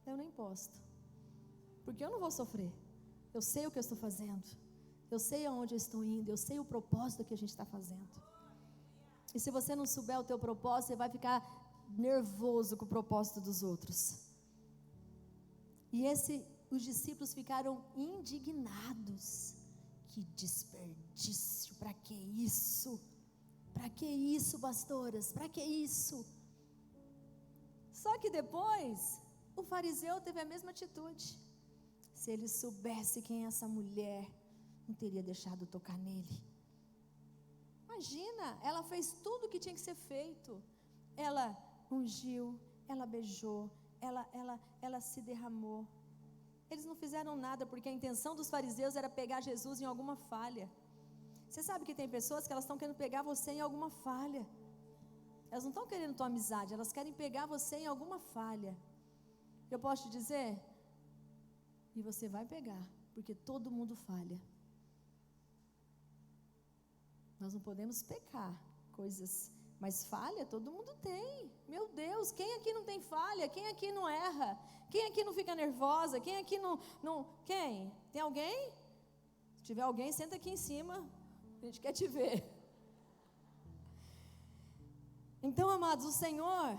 Eu nem posto. Porque eu não vou sofrer. Eu sei o que eu estou fazendo. Eu sei aonde eu estou indo, eu sei o propósito que a gente está fazendo. E se você não souber o teu propósito, você vai ficar nervoso com o propósito dos outros. E os discípulos ficaram indignados. Que desperdício, para que isso? Para que isso, pastoras? Para que isso? Só que depois, o fariseu teve a mesma atitude. Se ele soubesse quem é essa mulher, não teria deixado tocar nele. Imagina, ela fez tudo o que tinha que ser feito. Ela ungiu, ela beijou, ela se derramou. Eles não fizeram nada, porque a intenção dos fariseus era pegar Jesus em alguma falha. Você sabe que tem pessoas que elas estão querendo pegar você em alguma falha. Elas não estão querendo tua amizade, elas querem pegar você em alguma falha. Eu posso te dizer? E você vai pegar, porque todo mundo falha. Nós não podemos pecar coisas, mas falha todo mundo tem. Meu Deus, quem aqui não tem falha? Quem aqui não erra? Quem aqui não fica nervosa? Quem aqui não... Quem? Tem alguém? Se tiver alguém, senta aqui em cima. A gente quer te ver. Então, amados, o Senhor,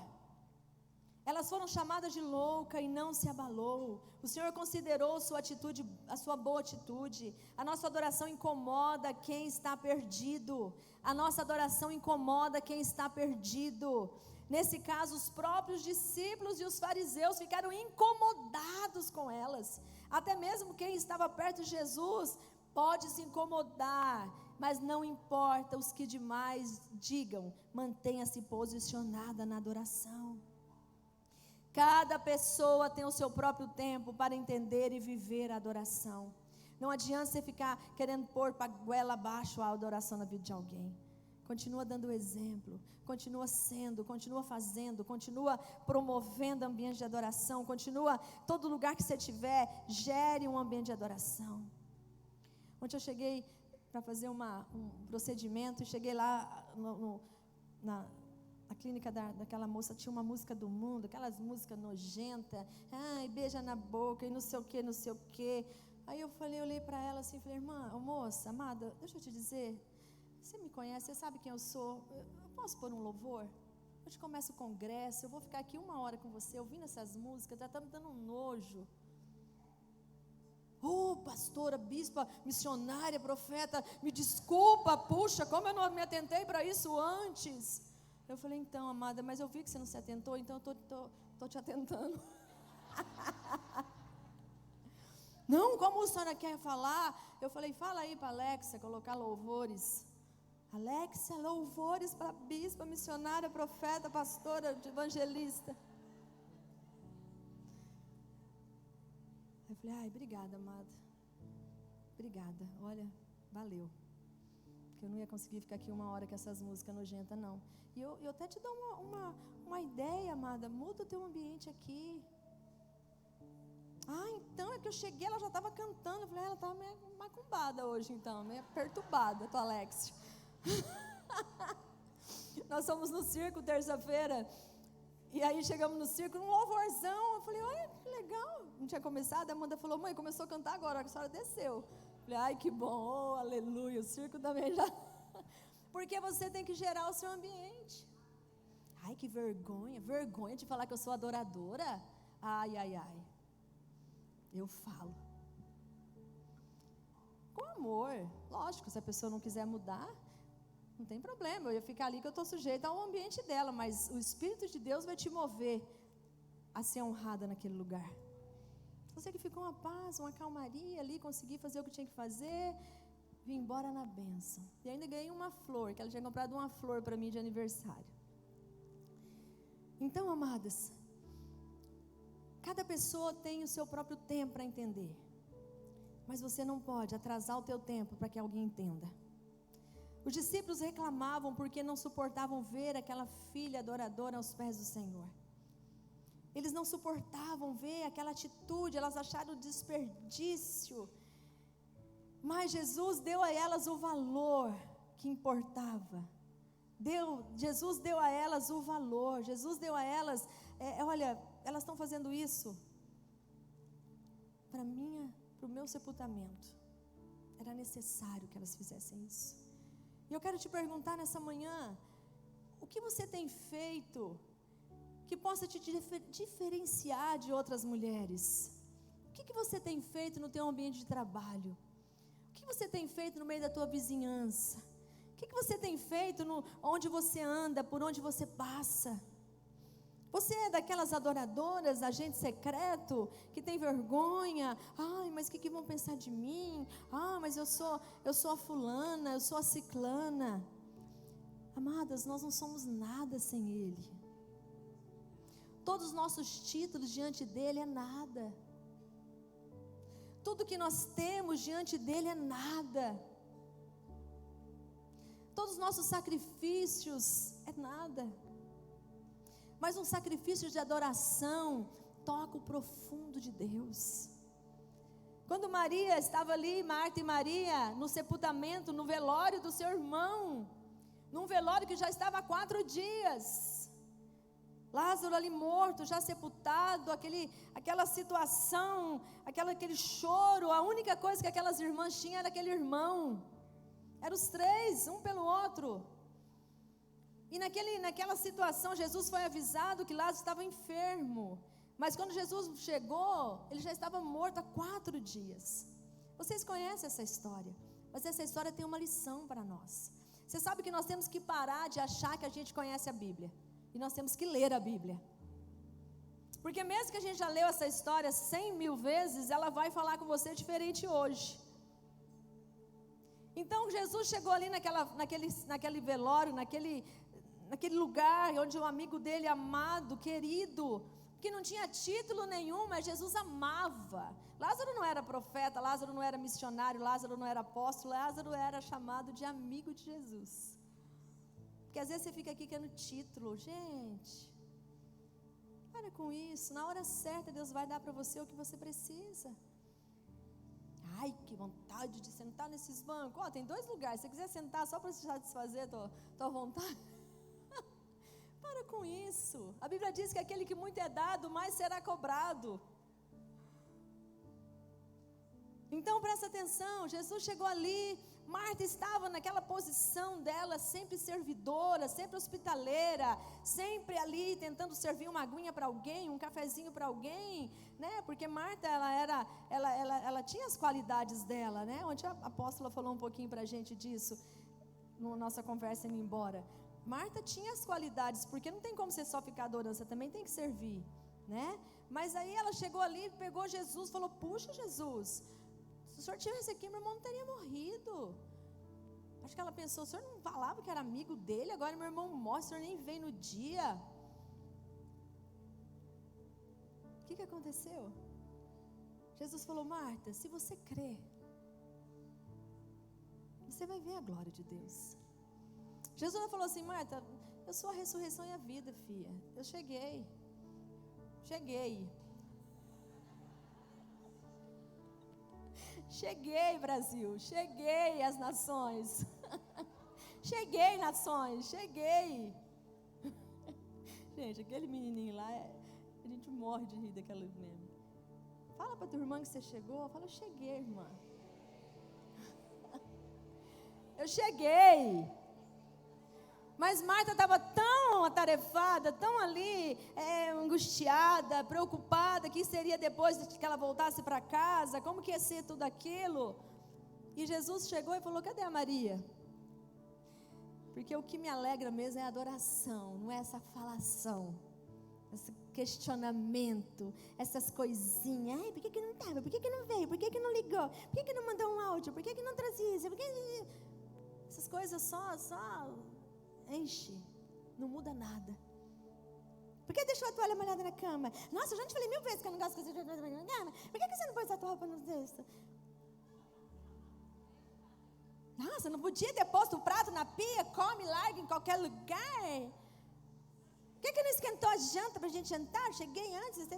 elas foram chamadas de louca e não se abalou. O Senhor considerou sua atitude, a sua boa atitude. A nossa adoração incomoda quem está perdido. A nossa adoração incomoda quem está perdido. Nesse caso, os próprios discípulos e os fariseus ficaram incomodados com elas. Até mesmo quem estava perto de Jesus pode se incomodar, mas não importa os que demais digam, mantenha-se posicionada na adoração. Cada pessoa tem o seu próprio tempo para entender e viver a adoração. Não adianta você ficar querendo pôr para goela abaixo a adoração na vida de alguém. Continua dando exemplo, continua sendo, continua fazendo, continua promovendo ambiente de adoração, continua, todo lugar que você estiver, gere um ambiente de adoração. Ontem eu cheguei para fazer um procedimento, e cheguei lá na clínica daquela moça, tinha uma música do mundo, aquelas músicas nojentas, ai, beija na boca e não sei o que, não sei o que. Aí eu olhei para ela assim, falei, irmã, moça, amada, deixa eu te dizer, você me conhece, você sabe quem eu sou, eu posso pôr um louvor? Hoje começa o congresso, eu vou ficar aqui 1 hora com você, ouvindo essas músicas, já está me dando um nojo. Pastora, bispa, missionária, profeta, me desculpa, puxa, como eu não me atentei para isso antes. Eu falei, então, amada, mas eu vi que você não se atentou, então eu estou te atentando. Não, como a senhora quer falar? Eu falei, fala aí para Alexa colocar louvores. Alexa, louvores para bispa, missionária, profeta, pastora, evangelista. Eu falei, obrigada, amada. Obrigada, olha, valeu. Porque eu não ia conseguir ficar aqui 1 hora com essas músicas nojentas, não. E eu até te dou uma ideia, amada, muda o teu ambiente aqui. Então é que eu cheguei, ela já estava cantando. Eu falei, ela estava meio macumbada hoje, então, meio perturbada, tua Alexia. Nós fomos no circo terça-feira. E aí chegamos no circo, um louvorzão. Eu falei, olha, que legal. Não tinha começado, a Amanda falou, mãe, começou a cantar agora, a senhora desceu. Eu falei, ai, que bom, aleluia, o circo também já. Porque você tem que gerar o seu ambiente. Ai, que vergonha de falar que eu sou adoradora. Ai. Eu falo. Com amor, lógico, se a pessoa não quiser mudar, não tem problema, eu ia ficar ali que eu estou sujeita ao ambiente dela, mas o Espírito de Deus vai te mover a ser honrada naquele lugar. Você que ficou uma paz, uma calmaria ali, consegui fazer o que tinha que fazer, vim embora na bênção. E ainda ganhei uma flor, que ela tinha comprado uma flor para mim de aniversário. Então, amadas, cada pessoa tem o seu próprio tempo para entender, mas você não pode atrasar o teu tempo para que alguém entenda. Os discípulos reclamavam porque não suportavam ver aquela filha adoradora aos pés do Senhor. Eles não suportavam ver aquela atitude, elas acharam desperdício. Mas Jesus deu a elas o valor que importava. Jesus deu a elas o valor. Jesus deu a elas, olha, elas estão fazendo isso para o meu sepultamento. Era necessário que elas fizessem isso. E eu quero te perguntar nessa manhã, o que você tem feito que possa te diferenciar de outras mulheres? O que você tem feito no teu ambiente de trabalho? O que você tem feito no meio da tua vizinhança? O que você tem feito onde você anda, por onde você passa? Você é daquelas adoradoras, agente secreto, que tem vergonha? Ai, mas o que vão pensar de mim? Mas eu sou a fulana, eu sou a ciclana. Amadas, nós não somos nada sem Ele. Todos os nossos títulos diante dEle é nada. Tudo que nós temos diante dEle é nada. Todos os nossos sacrifícios é nada. Mas um sacrifício de adoração toca o profundo de Deus. Quando Maria estava ali, Marta e Maria, no sepultamento, no velório do seu irmão, num velório que já estava há 4 dias, Lázaro ali morto, já sepultado, aquela situação, aquele choro, a única coisa que aquelas irmãs tinham era aquele irmão, eram os 3, um pelo outro. E naquela situação, Jesus foi avisado que Lázaro estava enfermo. Mas quando Jesus chegou, ele já estava morto há 4 dias. Vocês conhecem essa história, mas essa história tem uma lição para nós. Você sabe que nós temos que parar de achar que a gente conhece a Bíblia. E nós temos que ler a Bíblia. Porque mesmo que a gente já leu essa história 100.000 vezes, ela vai falar com você diferente hoje. Então Jesus chegou ali naquele velório, naquele lugar onde o amigo dele amado, querido, que não tinha título nenhum, mas Jesus amava. Lázaro não era profeta, Lázaro não era missionário, Lázaro não era apóstolo, Lázaro era chamado de amigo de Jesus. Porque às vezes você fica aqui querendo título. Gente, para com isso. Na hora certa Deus vai dar para você o que você precisa. Ai, que vontade de sentar nesses bancos. Tem 2 lugares. Se você quiser sentar só para satisfazer tua vontade, para com isso. A Bíblia diz que aquele que muito é dado, mais será cobrado. Então presta atenção, Jesus chegou ali, Marta estava naquela posição dela, sempre servidora, sempre hospitaleira, sempre ali tentando servir uma aguinha para alguém, um cafezinho para alguém, né? Porque Marta, ela tinha as qualidades dela, né? Ontem a apóstola falou um pouquinho para a gente disso, na nossa conversa indo embora. Marta tinha as qualidades, porque não tem como você só ficar adorando, você também tem que servir, né? Mas aí ela chegou ali, pegou Jesus, falou: puxa, Jesus, se o senhor tivesse aqui, meu irmão não teria morrido. Acho que ela pensou: o senhor não falava que era amigo dele, agora meu irmão morre, o senhor nem veio no dia. O que aconteceu? Jesus falou: Marta, se você crer, você vai ver a glória de Deus. Jesus não falou assim: Marta, eu sou a ressurreição e a vida, filha. Eu cheguei. Cheguei, Brasil. Cheguei às nações. Cheguei, nações. Cheguei. Gente, aquele menininho lá, a gente morre de rir daquele meme. Fala para tua irmã que você chegou. Fala: eu cheguei, irmã. Eu cheguei. Mas Marta estava tão atarefada, tão ali, angustiada, preocupada, que seria depois de que ela voltasse para casa, como que ia ser tudo aquilo. E Jesus chegou e falou: cadê a Maria? Porque o que me alegra mesmo é a adoração, não é essa falação, esse questionamento, essas coisinhas. Ai, por que não estava? Por que não veio? Por que não ligou? Por que não mandou um áudio? Por que não trazia isso? Essas coisas só enche, não muda nada. Por que deixou a toalha molhada na cama? Nossa, eu já te falei 1000 vezes que eu não gosto de coisa molhada na cama. Por que você não pôs a tua roupa no cesto? Nossa, não podia ter posto o prato na pia, come, larga em qualquer lugar. Por que não esquentou a janta pra gente jantar? Eu cheguei antes.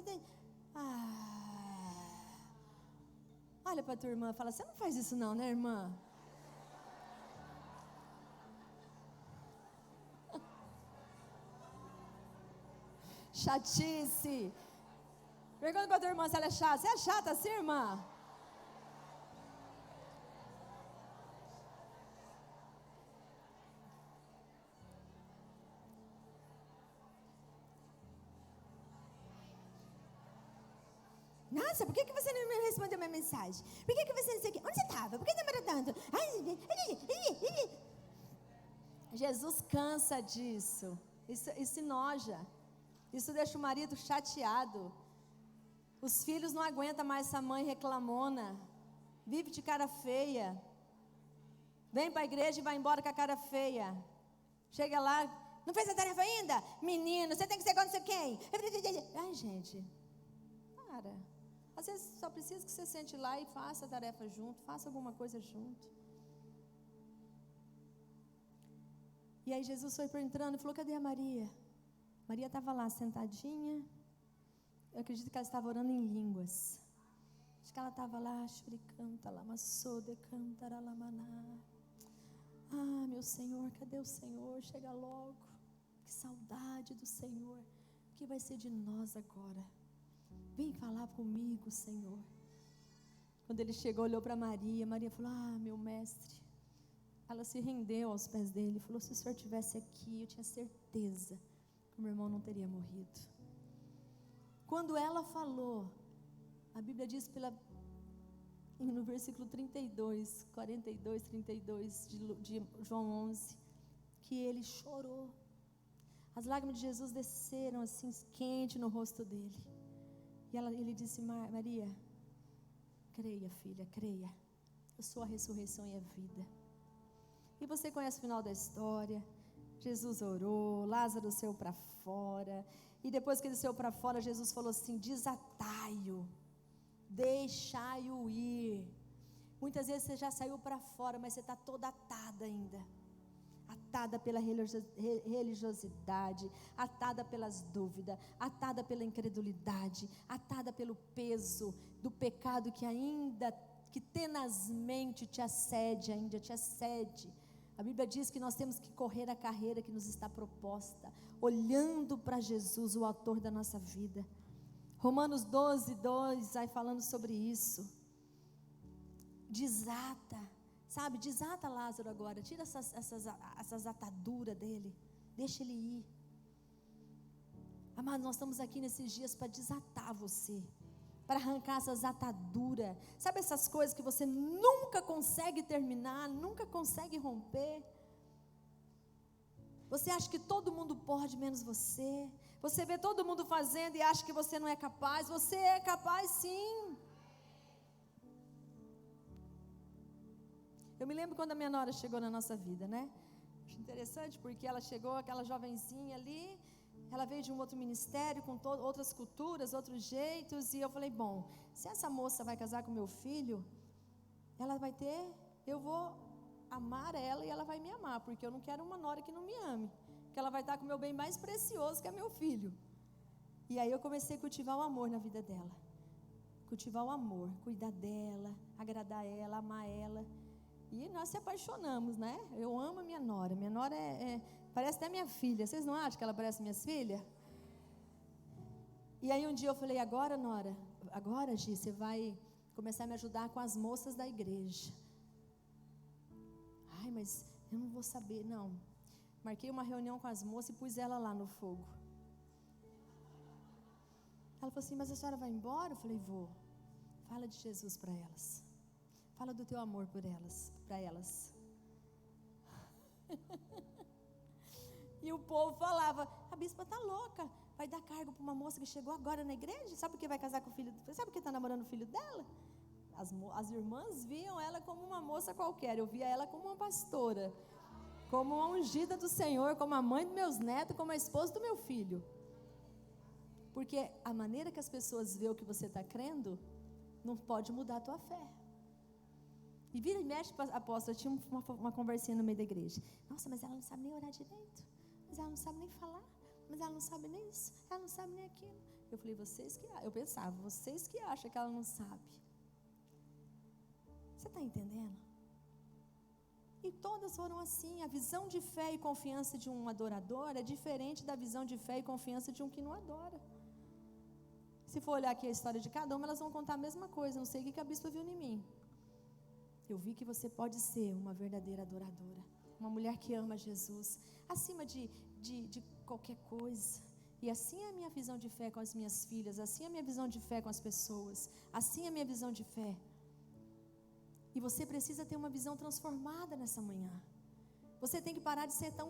Olha pra tua irmã e fala: você não faz isso não, né, irmã? Chatice. Pergunta para a tua irmã se ela é chata. Você é chata assim, irmã? Nossa, por que você não me respondeu minha mensagem? Por que você não sei o quê? Onde você estava? Por que demorou tanto? Jesus cansa disso. Isso enoja. Isso deixa o marido chateado. Os filhos não aguentam mais essa mãe reclamona. Vive de cara feia. Vem para a igreja e vai embora com a cara feia. Chega lá: não fez a tarefa ainda? Menino, você tem que ser igual não sei quem. Ai, gente, para. Às vezes só precisa que você sente lá e faça a tarefa junto. Faça alguma coisa junto. E aí Jesus foi entrando e falou: cadê a Maria? Maria estava lá sentadinha. Eu acredito que ela estava orando em línguas. Acho que ela estava lá, shuricanta, lamassode, cantara, lamaná. Ah, meu Senhor, cadê o Senhor? Chega logo. Que saudade do Senhor. O que vai ser de nós agora? Vem falar comigo, Senhor. Quando ele chegou, olhou para Maria. Maria falou: ah, meu mestre. Ela se rendeu aos pés dele. Falou: se o Senhor estivesse aqui, eu tinha certeza que o meu irmão não teria morrido. Quando ela falou, a Bíblia diz no versículo 32, 42, 32 de João 11, que ele chorou. As lágrimas de Jesus desceram assim, quente no rosto dele. E ele disse: Maria, creia, filha, creia. Eu sou a ressurreição e a vida. E você conhece o final da história. Jesus orou, Lázaro saiu para fora. E depois que ele saiu para fora, Jesus falou assim: desatai-o, deixai-o ir. Muitas vezes você já saiu para fora, mas você está toda atada ainda. Atada pela religiosidade, atada pelas dúvidas, atada pela incredulidade, atada pelo peso do pecado que tenazmente te assede, ainda te assede. A Bíblia diz que nós temos que correr a carreira que nos está proposta, olhando para Jesus, o autor da nossa vida. Romanos 12, 2 vai falando sobre isso. Desata, sabe? Desata Lázaro agora. Tira essas ataduras dele. Deixa ele ir. Amado, nós estamos aqui nesses dias para desatar você, para arrancar essas ataduras. Sabe essas coisas que você nunca consegue terminar, nunca consegue romper? Você acha que todo mundo pode menos você? Você vê todo mundo fazendo e acha que você não é capaz? Você é capaz, sim. Eu me lembro quando a minha nora chegou na nossa vida, né? Acho interessante porque ela chegou, aquela jovenzinha ali, ela veio de um outro ministério, com outras culturas, outros jeitos, e eu falei, bom, se essa moça vai casar com meu filho, ela vai ter, eu vou amar ela e ela vai me amar, porque eu não quero uma nora que não me ame, que ela vai estar com o meu bem mais precioso, que é meu filho. E aí eu comecei a cultivar o amor na vida dela, cultivar o amor, cuidar dela, agradar ela, amar ela, e nós se apaixonamos, né? Eu amo a minha nora parece até minha filha. Vocês não acham que ela parece minhas filhas? E aí um dia eu falei, agora nora, agora Gi, você vai começar a me ajudar com as moças da igreja. Ai, mas eu não vou saber, não. Marquei uma reunião com as moças e pus ela lá no fogo. Ela falou assim, mas a senhora vai embora? Eu falei, vou. Fala de Jesus para elas. Fala do teu amor por elas, para elas. E o povo falava, a bispa está louca, vai dar cargo para uma moça que chegou agora na igreja, sabe por que vai casar com o filho, sabe por que está namorando o filho dela? As irmãs viam ela como uma moça qualquer, eu via ela como uma pastora, como uma ungida do Senhor, como a mãe dos meus netos, como a esposa do meu filho. Porque a maneira que as pessoas veem o que você está crendo, não pode mudar a tua fé. E vira e mexe, apóstolo, eu tinha uma conversinha no meio da igreja. Nossa, mas ela não sabe nem orar direito. Mas ela não sabe nem falar. Mas ela não sabe nem isso. Ela não sabe nem aquilo. Eu falei, eu pensava, vocês que acham que ela não sabe. Você está entendendo? E todas foram assim. A visão de fé e confiança de um adorador é diferente da visão de fé e confiança de um que não adora. Se for olhar aqui a história de cada uma, elas vão contar a mesma coisa. Não sei o que a bispa viu em mim. Eu vi que você pode ser uma verdadeira adoradora, uma mulher que ama Jesus, acima de qualquer coisa. E assim é a minha visão de fé com as minhas filhas, assim é a minha visão de fé com as pessoas, assim é a minha visão de fé. E você precisa ter uma visão transformada nessa manhã. Você tem que parar de ser tão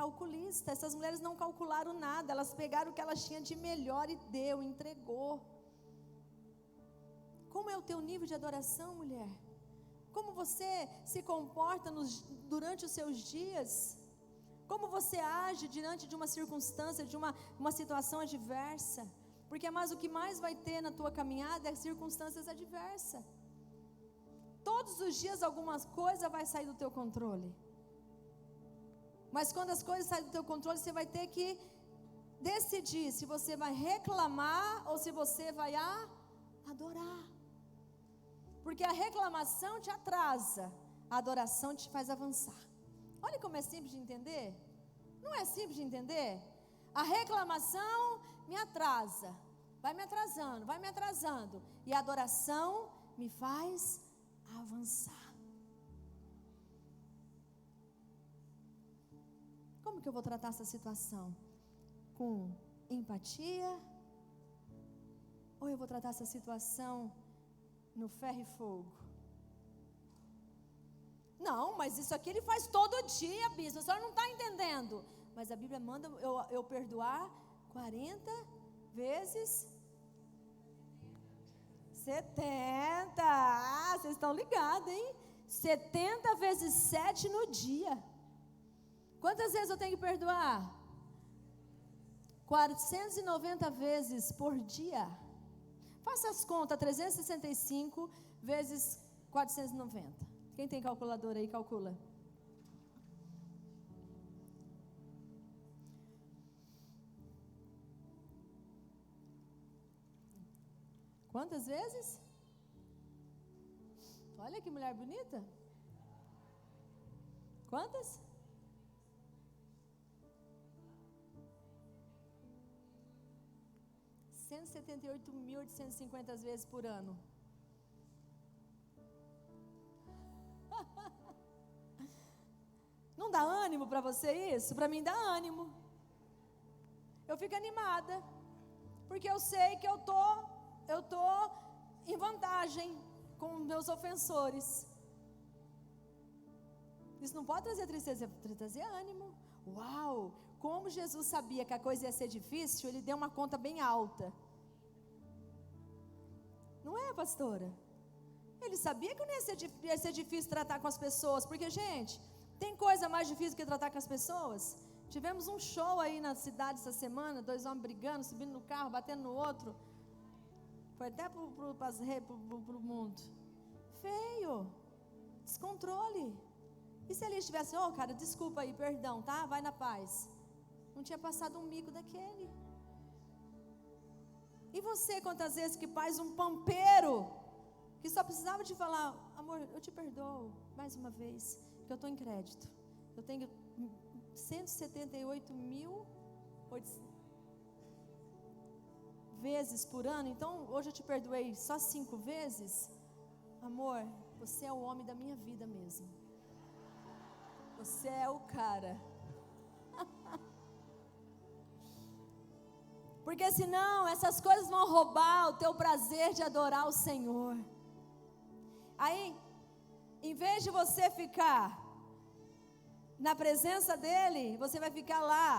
calculista. Essas mulheres não calcularam nada, elas pegaram o que elas tinham de melhor e deu, entregou. Como é o teu nível de adoração, mulher? Como você se comporta durante os seus dias? Como você age diante de uma circunstância, de uma situação adversa? Porque o que mais vai ter na tua caminhada é circunstâncias adversas. Todos os dias alguma coisa vai sair do teu controle. Mas quando as coisas saem do teu controle, você vai ter que decidir se você vai reclamar ou se você vai adorar. Porque a reclamação te atrasa, a adoração te faz avançar. Olha como é simples de entender. Não é simples de entender? A reclamação me atrasa, vai me atrasando. E a adoração me faz avançar. Como que eu vou tratar essa situação? Com empatia? Ou eu vou tratar essa situação no ferro e fogo? Não, mas isso aqui ele faz todo dia, bispo. A senhora não está entendendo. Mas a Bíblia manda eu perdoar 40 vezes 70. Ah, vocês estão ligados, hein? 70 vezes 7 no dia. Quantas vezes eu tenho que perdoar? 490 vezes por dia. Faça as contas, 365 vezes 490. Quem tem calculadora aí, calcula. Quantas vezes? Olha que mulher bonita. Quantas? 178.850 vezes por ano. dá ânimo para você isso? Para mim dá ânimo. Eu fico animada, porque eu sei que eu tô em vantagem com meus ofensores. Isso não pode trazer tristeza, pode trazer ânimo. Uau! Como Jesus sabia que a coisa ia ser difícil, ele deu uma conta bem alta. Não é, pastora? Ele sabia que não ia ser difícil tratar com as pessoas, porque, gente, tem coisa mais difícil que tratar com as pessoas? Tivemos um show aí na cidade essa semana, 2 homens brigando, subindo no carro, batendo no outro. Foi até pro mundo. Feio. Descontrole. E se ele estivesse, cara, desculpa aí, perdão, tá? Vai na paz. Não tinha passado um mico daquele. E você, quantas vezes que faz um pampeiro, que só precisava te falar, amor, eu te perdoo, mais uma vez, que eu estou em crédito. Eu tenho 178 mil vezes por ano, então hoje eu te perdoei só 5 vezes. Amor, você é o homem da minha vida mesmo. Você é o cara. Porque senão essas coisas vão roubar o teu prazer de adorar o Senhor. Aí, em vez de você ficar na presença dEle, você vai ficar lá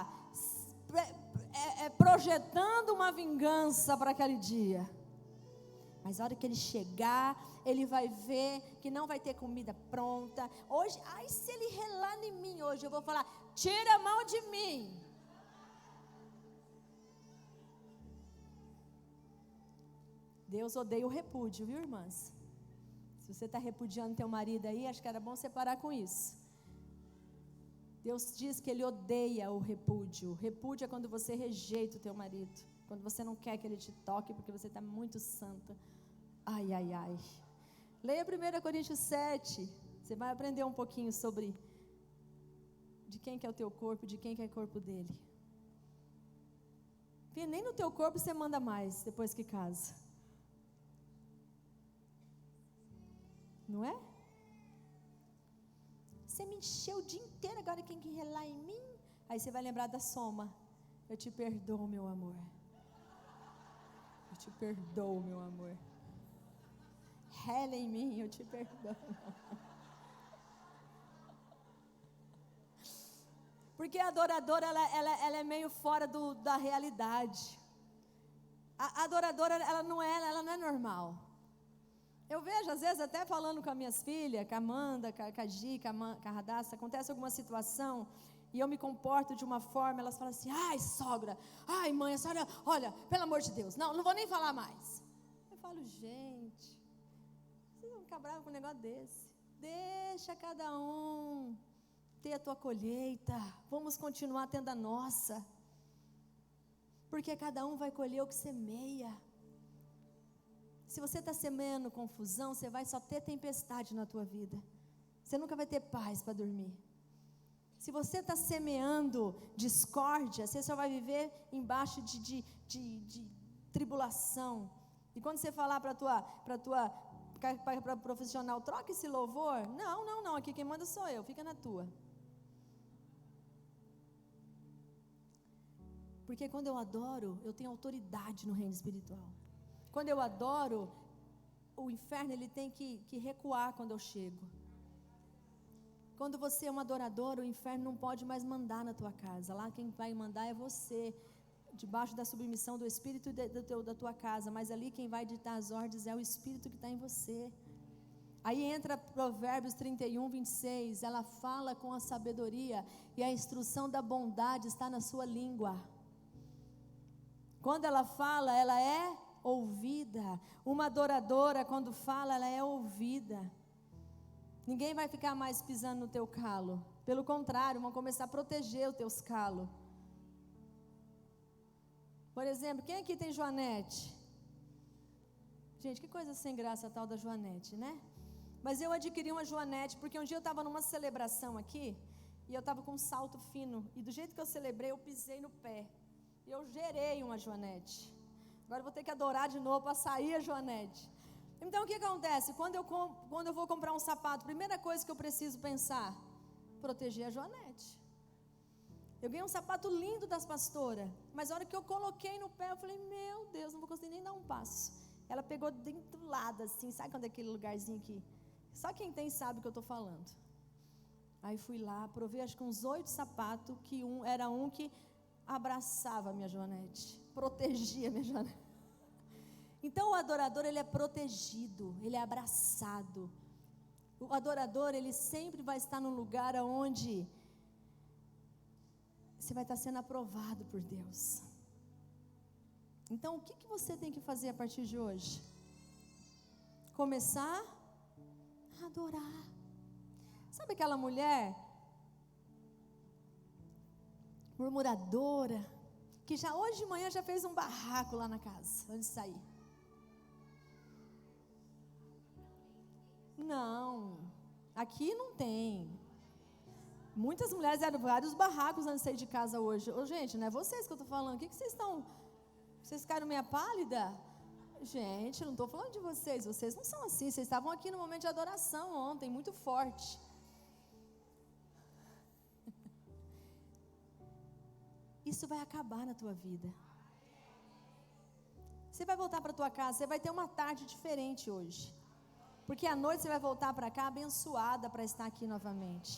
projetando uma vingança para aquele dia. Mas a hora que ele chegar, ele vai ver que não vai ter comida pronta. Hoje, se ele relar em mim hoje, eu vou falar, tira a mão de mim. Deus odeia o repúdio, viu, irmãs? Se você está repudiando teu marido aí, acho que era bom você parar com isso. Deus diz que Ele odeia o repúdio. Repúdio é quando você rejeita o teu marido, quando você não quer que ele te toque, porque você está muito santa. Ai, ai, ai. Leia 1 Coríntios 7, você vai aprender um pouquinho sobre de quem que é o teu corpo, de quem que é o corpo dele. Porque nem no teu corpo você manda mais, depois que casa. Não é? Você me encheu o dia inteiro, agora quem que relar em mim? Aí você vai lembrar da soma. Eu te perdoo, meu amor. Eu te perdoo, meu amor. Rela em mim, eu te perdoo. Porque a adoradora, ela é meio fora da realidade. A adoradora, ela não é normal. Eu vejo, às vezes, até falando com as minhas filhas, com a Amanda, com a Gi, com a Radassa, acontece alguma situação, e eu me comporto de uma forma, elas falam assim, ai, sogra, ai, mãe, a senhora, olha, pelo amor de Deus, não vou nem falar mais. Eu falo, gente, vocês vão ficar bravos com um negócio desse. Deixa cada um ter a tua colheita, vamos continuar tendo a nossa, porque cada um vai colher o que semeia. Se você está semeando confusão, você vai só ter tempestade na tua vida. Você nunca vai ter paz para dormir. Se você está semeando discórdia, você só vai viver embaixo de tribulação. E quando você falar para profissional, troca esse louvor. Não, aqui quem manda sou eu, fica na tua. Porque quando eu adoro, eu tenho autoridade no reino espiritual. Quando eu adoro, o inferno ele tem que recuar quando eu chego. Quando você é um adorador, o inferno não pode mais mandar na tua casa. Lá quem vai mandar é você, debaixo da submissão do Espírito da tua casa. Mas ali quem vai ditar as ordens é o Espírito que está em você. Aí entra Provérbios 31, 26. Ela fala com a sabedoria e a instrução da bondade está na sua língua. Quando ela fala, ela é ouvida. Uma adoradora, quando fala, ela é ouvida. Ninguém vai ficar mais pisando no teu calo. Pelo contrário, vão começar a proteger os teus calos. Por exemplo, quem aqui tem Joanete? Gente, que coisa sem graça a tal da Joanete, né? Mas eu adquiri uma Joanete porque um dia eu estava numa celebração aqui e eu estava com um salto fino. E do jeito que eu celebrei, eu pisei no pé. E eu gerei uma Joanete. Agora eu vou ter que adorar de novo para sair a Joanete. Então o que acontece? Quando eu vou comprar um sapato, primeira coisa que eu preciso pensar, proteger a Joanete. Eu ganhei um sapato lindo das pastoras, mas a hora que eu coloquei no pé, eu falei, meu Deus, não vou conseguir nem dar um passo. Ela pegou dentro do lado, assim, sabe quando é aquele lugarzinho que só quem tem sabe o que eu estou falando. Aí fui lá, provei acho que uns 8 sapatos, que era um que abraçava a minha Joanete, protegia a minha Joanete. Então o adorador, ele é protegido, ele é abraçado. O adorador, ele sempre vai estar num lugar onde você vai estar sendo aprovado por Deus. Então, o que você tem que fazer a partir de hoje? Começar a adorar. Sabe aquela mulher murmuradora, que já hoje de manhã já fez um barraco lá na casa, antes de sair? Não, aqui não tem. Muitas mulheres eram vários barracos antes de sair de casa hoje. Ô, gente, não é vocês que eu estou falando. O que vocês estão... Vocês ficaram meia pálida? Gente, eu não estou falando de vocês. Vocês não são assim. Vocês estavam aqui no momento de adoração ontem, muito forte. Isso vai acabar na tua vida. Você vai voltar para tua casa. Você vai ter uma tarde diferente hoje. Porque à noite você vai voltar para cá abençoada para estar aqui novamente.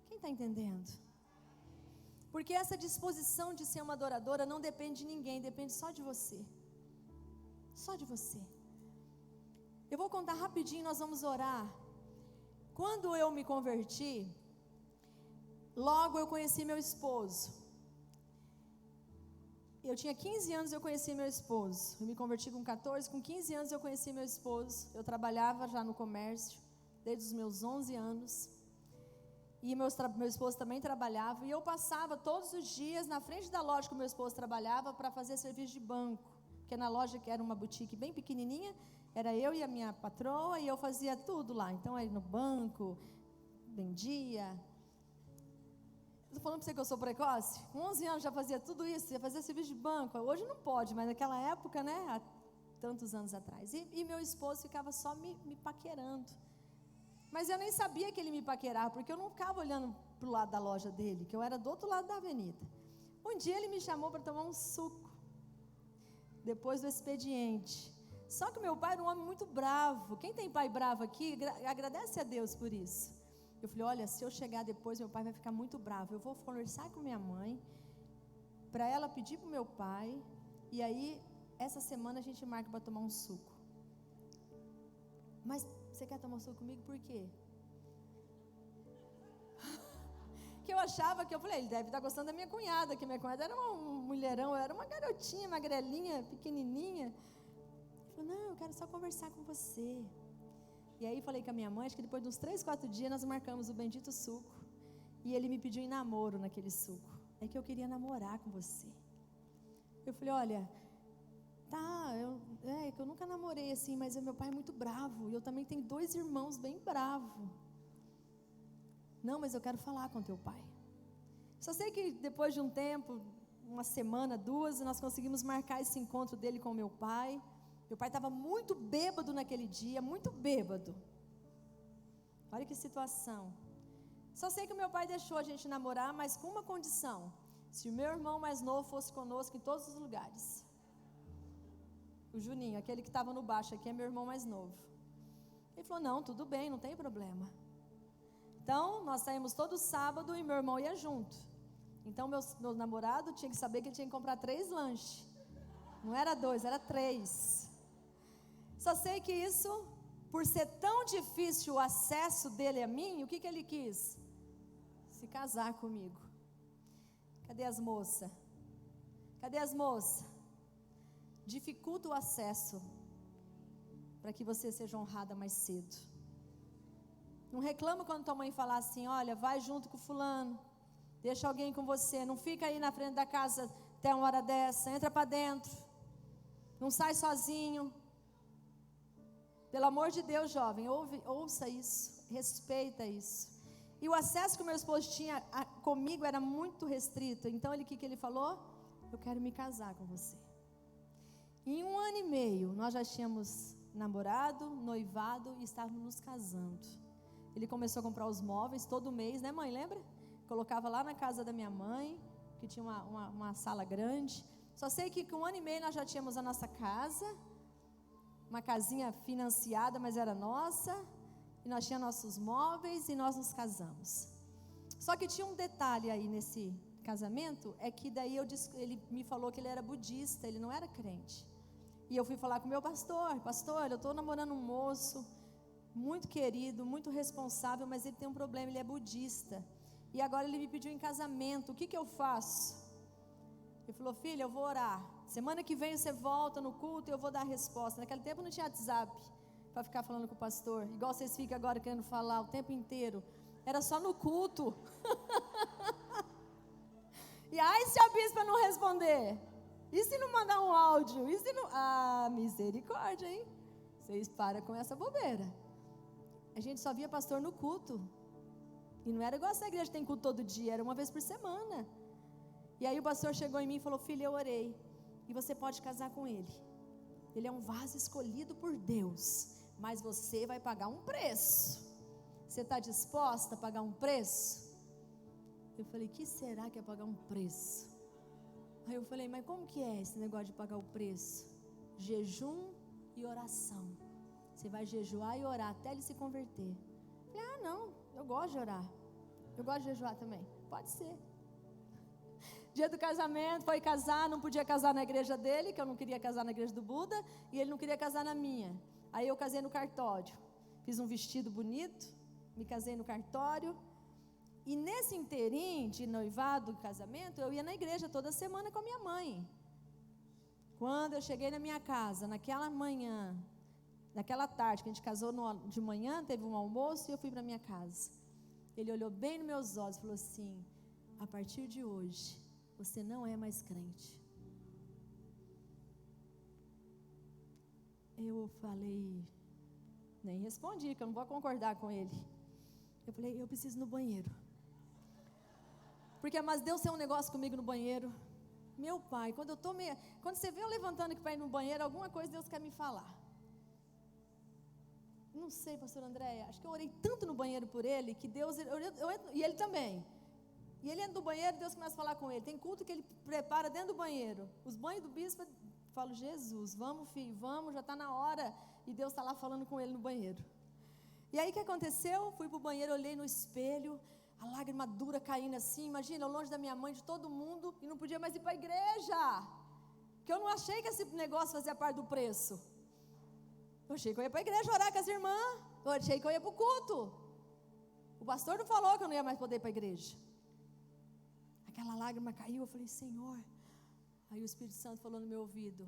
Quem está entendendo? Porque essa disposição de ser uma adoradora não depende de ninguém, depende só de você. Só de você. Eu vou contar rapidinho, nós vamos orar. Quando eu me converti, logo eu conheci meu esposo. Eu tinha 15 anos, eu conheci meu esposo. Eu me converti com 14, com 15 anos eu conheci meu esposo. Eu trabalhava já no comércio, desde os meus 11 anos. E meu esposo também trabalhava. E eu passava todos os dias na frente da loja que o meu esposo trabalhava para fazer serviço de banco. Porque na loja, que era uma boutique bem pequenininha, era eu e a minha patroa, e eu fazia tudo lá. Então, aí no banco, vendia. Estou falando para você que eu sou precoce? Com 11 anos já fazia tudo isso, já fazia serviço de banco. Hoje não pode, mas naquela época, né, há tantos anos atrás. E meu esposo ficava só me paquerando. Mas eu nem sabia que ele me paquerava, porque eu não ficava olhando para o lado da loja dele, que eu era do outro lado da avenida. Um dia ele me chamou para tomar um suco, depois do expediente. Só que meu pai era um homem muito bravo. Quem tem pai bravo aqui, agradece a Deus por isso. Eu falei, olha, se eu chegar depois, meu pai vai ficar muito bravo. Eu vou conversar com minha mãe, para ela pedir para o meu pai, e aí, essa semana a gente marca para tomar um suco. Mas você quer tomar suco comigo por quê? Que eu achava que, eu falei, ele deve estar gostando da minha cunhada, que minha cunhada era um mulherão, eu era uma garotinha, magrelinha, pequenininha. Ele falou, não, eu quero só conversar com você. E aí falei com a minha mãe, acho que depois de uns 3, 4 dias nós marcamos o bendito suco. E ele me pediu em namoro naquele suco. É que eu queria namorar com você. Eu falei, olha, tá, que eu nunca namorei assim, mas meu pai é muito bravo. E eu também tenho 2 irmãos bem bravos. Não, mas eu quero falar com teu pai. Só sei que depois de um tempo, uma semana, 2, nós conseguimos marcar esse encontro dele com meu pai. Meu pai estava muito bêbado naquele dia, muito bêbado. Olha que situação. Só sei que o meu pai deixou a gente namorar, mas com uma condição: se o meu irmão mais novo fosse conosco em todos os lugares. O Juninho, aquele que estava no baixo aqui, é meu irmão mais novo. Ele falou, não, tudo bem, não tem problema. Então, nós saímos todo sábado e meu irmão ia junto. Então, meu namorado tinha que saber que ele tinha que comprar 3 lanches. Não era 2, era 3. Só sei que isso, por ser tão difícil o acesso dele a mim, o que ele quis? Se casar comigo. Cadê as moças? Cadê as moças? Dificulta o acesso para que você seja honrada mais cedo. Não reclama quando tua mãe falar assim, olha, vai junto com fulano, deixa alguém com você, não fica aí na frente da casa até uma hora dessa, entra para dentro, não sai sozinho. Pelo amor de Deus, jovem, ouça isso, respeita isso. E o acesso que o meu esposo tinha comigo era muito restrito. Então, o que ele falou? Eu quero me casar com você. Em 1 ano e meio, nós já tínhamos namorado, noivado e estávamos nos casando. Ele começou a comprar os móveis todo mês, né, mãe? Lembra? Colocava lá na casa da minha mãe, que tinha uma sala grande. Só sei que com 1 ano e meio nós já tínhamos a nossa casa, uma casinha financiada, mas era nossa, e nós tínhamos nossos móveis e nós nos casamos. Só que tinha um detalhe aí nesse casamento, é que daí ele me falou que ele era budista, ele não era crente. E eu fui falar com o meu pastor, eu estou namorando um moço, muito querido, muito responsável, mas ele tem um problema, ele é budista, e agora ele me pediu em casamento, o que eu faço? Ele falou, filha, eu vou orar, semana que vem você volta no culto e eu vou dar a resposta. Naquele tempo não tinha WhatsApp, para ficar falando com o pastor, igual vocês ficam agora querendo falar o tempo inteiro, era só no culto, e aí se a bispa não responder, e se não mandar um áudio, e se não, misericórdia, hein, vocês param com essa bobeira. A gente só via pastor no culto, e não era igual essa igreja tem culto todo dia, era uma vez por semana. E aí o pastor chegou em mim e falou, filha, eu orei, e você pode casar com ele, ele é um vaso escolhido por Deus, mas você vai pagar um preço, você está disposta a pagar um preço? Eu falei, que será que é pagar um preço? Aí eu falei, mas como que é esse negócio de pagar o preço? Jejum e oração, você vai jejuar e orar até ele se converter. Eu falei, não, eu gosto de orar, eu gosto de jejuar também, pode ser. Dia do casamento, foi casar, não podia casar na igreja dele, que eu não queria casar na igreja do Buda, e ele não queria casar na minha. Aí eu casei no cartório, fiz um vestido bonito, me casei no cartório, e nesse inteirinho de noivado, casamento, eu ia na igreja toda semana com a minha mãe. Quando eu cheguei na minha casa, naquela manhã, naquela tarde, que a gente casou de manhã, teve um almoço e eu fui para minha casa. Ele olhou bem nos meus olhos e falou assim, a partir de hoje, você não é mais crente. Eu falei, nem respondi, que eu não vou concordar com ele. Eu falei, eu preciso ir no banheiro. Porque, mas Deus tem um negócio comigo no banheiro. Meu pai, quando você vê eu levantando aqui para ir no banheiro, alguma coisa Deus quer me falar. Não sei, pastor Andréia, acho que eu orei tanto no banheiro por ele, que Deus, e ele também. E ele entra no banheiro, Deus começa a falar com ele. Tem culto que ele prepara dentro do banheiro. Os banhos do bispo, eu falo, Jesus, vamos filho, vamos, já está na hora. E Deus está lá falando com ele no banheiro. E aí o que aconteceu? Fui para o banheiro, olhei no espelho, a lágrima dura caindo assim, imagina, longe da minha mãe, de todo mundo, e não podia mais ir para a igreja, que eu não achei que esse negócio fazia parte do preço. Eu achei que eu ia para a igreja orar com as irmãs, eu achei que eu ia para o culto. O pastor não falou que eu não ia mais poder ir para a igreja. Aquela lágrima caiu, eu falei, Senhor. Aí o Espírito Santo falou no meu ouvido,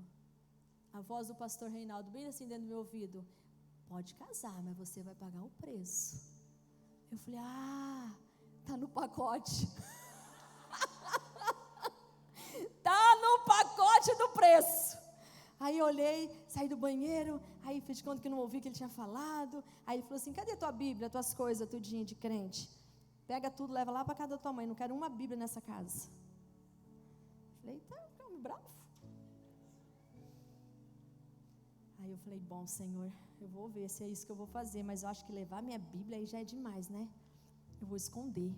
a voz do pastor Reinaldo, bem assim dentro do meu ouvido, pode casar, mas você vai pagar o preço. Eu falei, tá no pacote. Tá no pacote do preço. Aí eu olhei, saí do banheiro, aí fiz de conta que não ouvi o que ele tinha falado. Aí ele falou assim, cadê tua Bíblia, tuas coisas, tudinho de crente? Pega tudo, leva lá para casa da tua mãe, não quero uma Bíblia nessa casa. Falei, tá, calma, bravo. Aí eu falei, bom Senhor, eu vou ver se é isso que eu vou fazer, mas eu acho que levar minha Bíblia aí já é demais, né? Eu vou esconder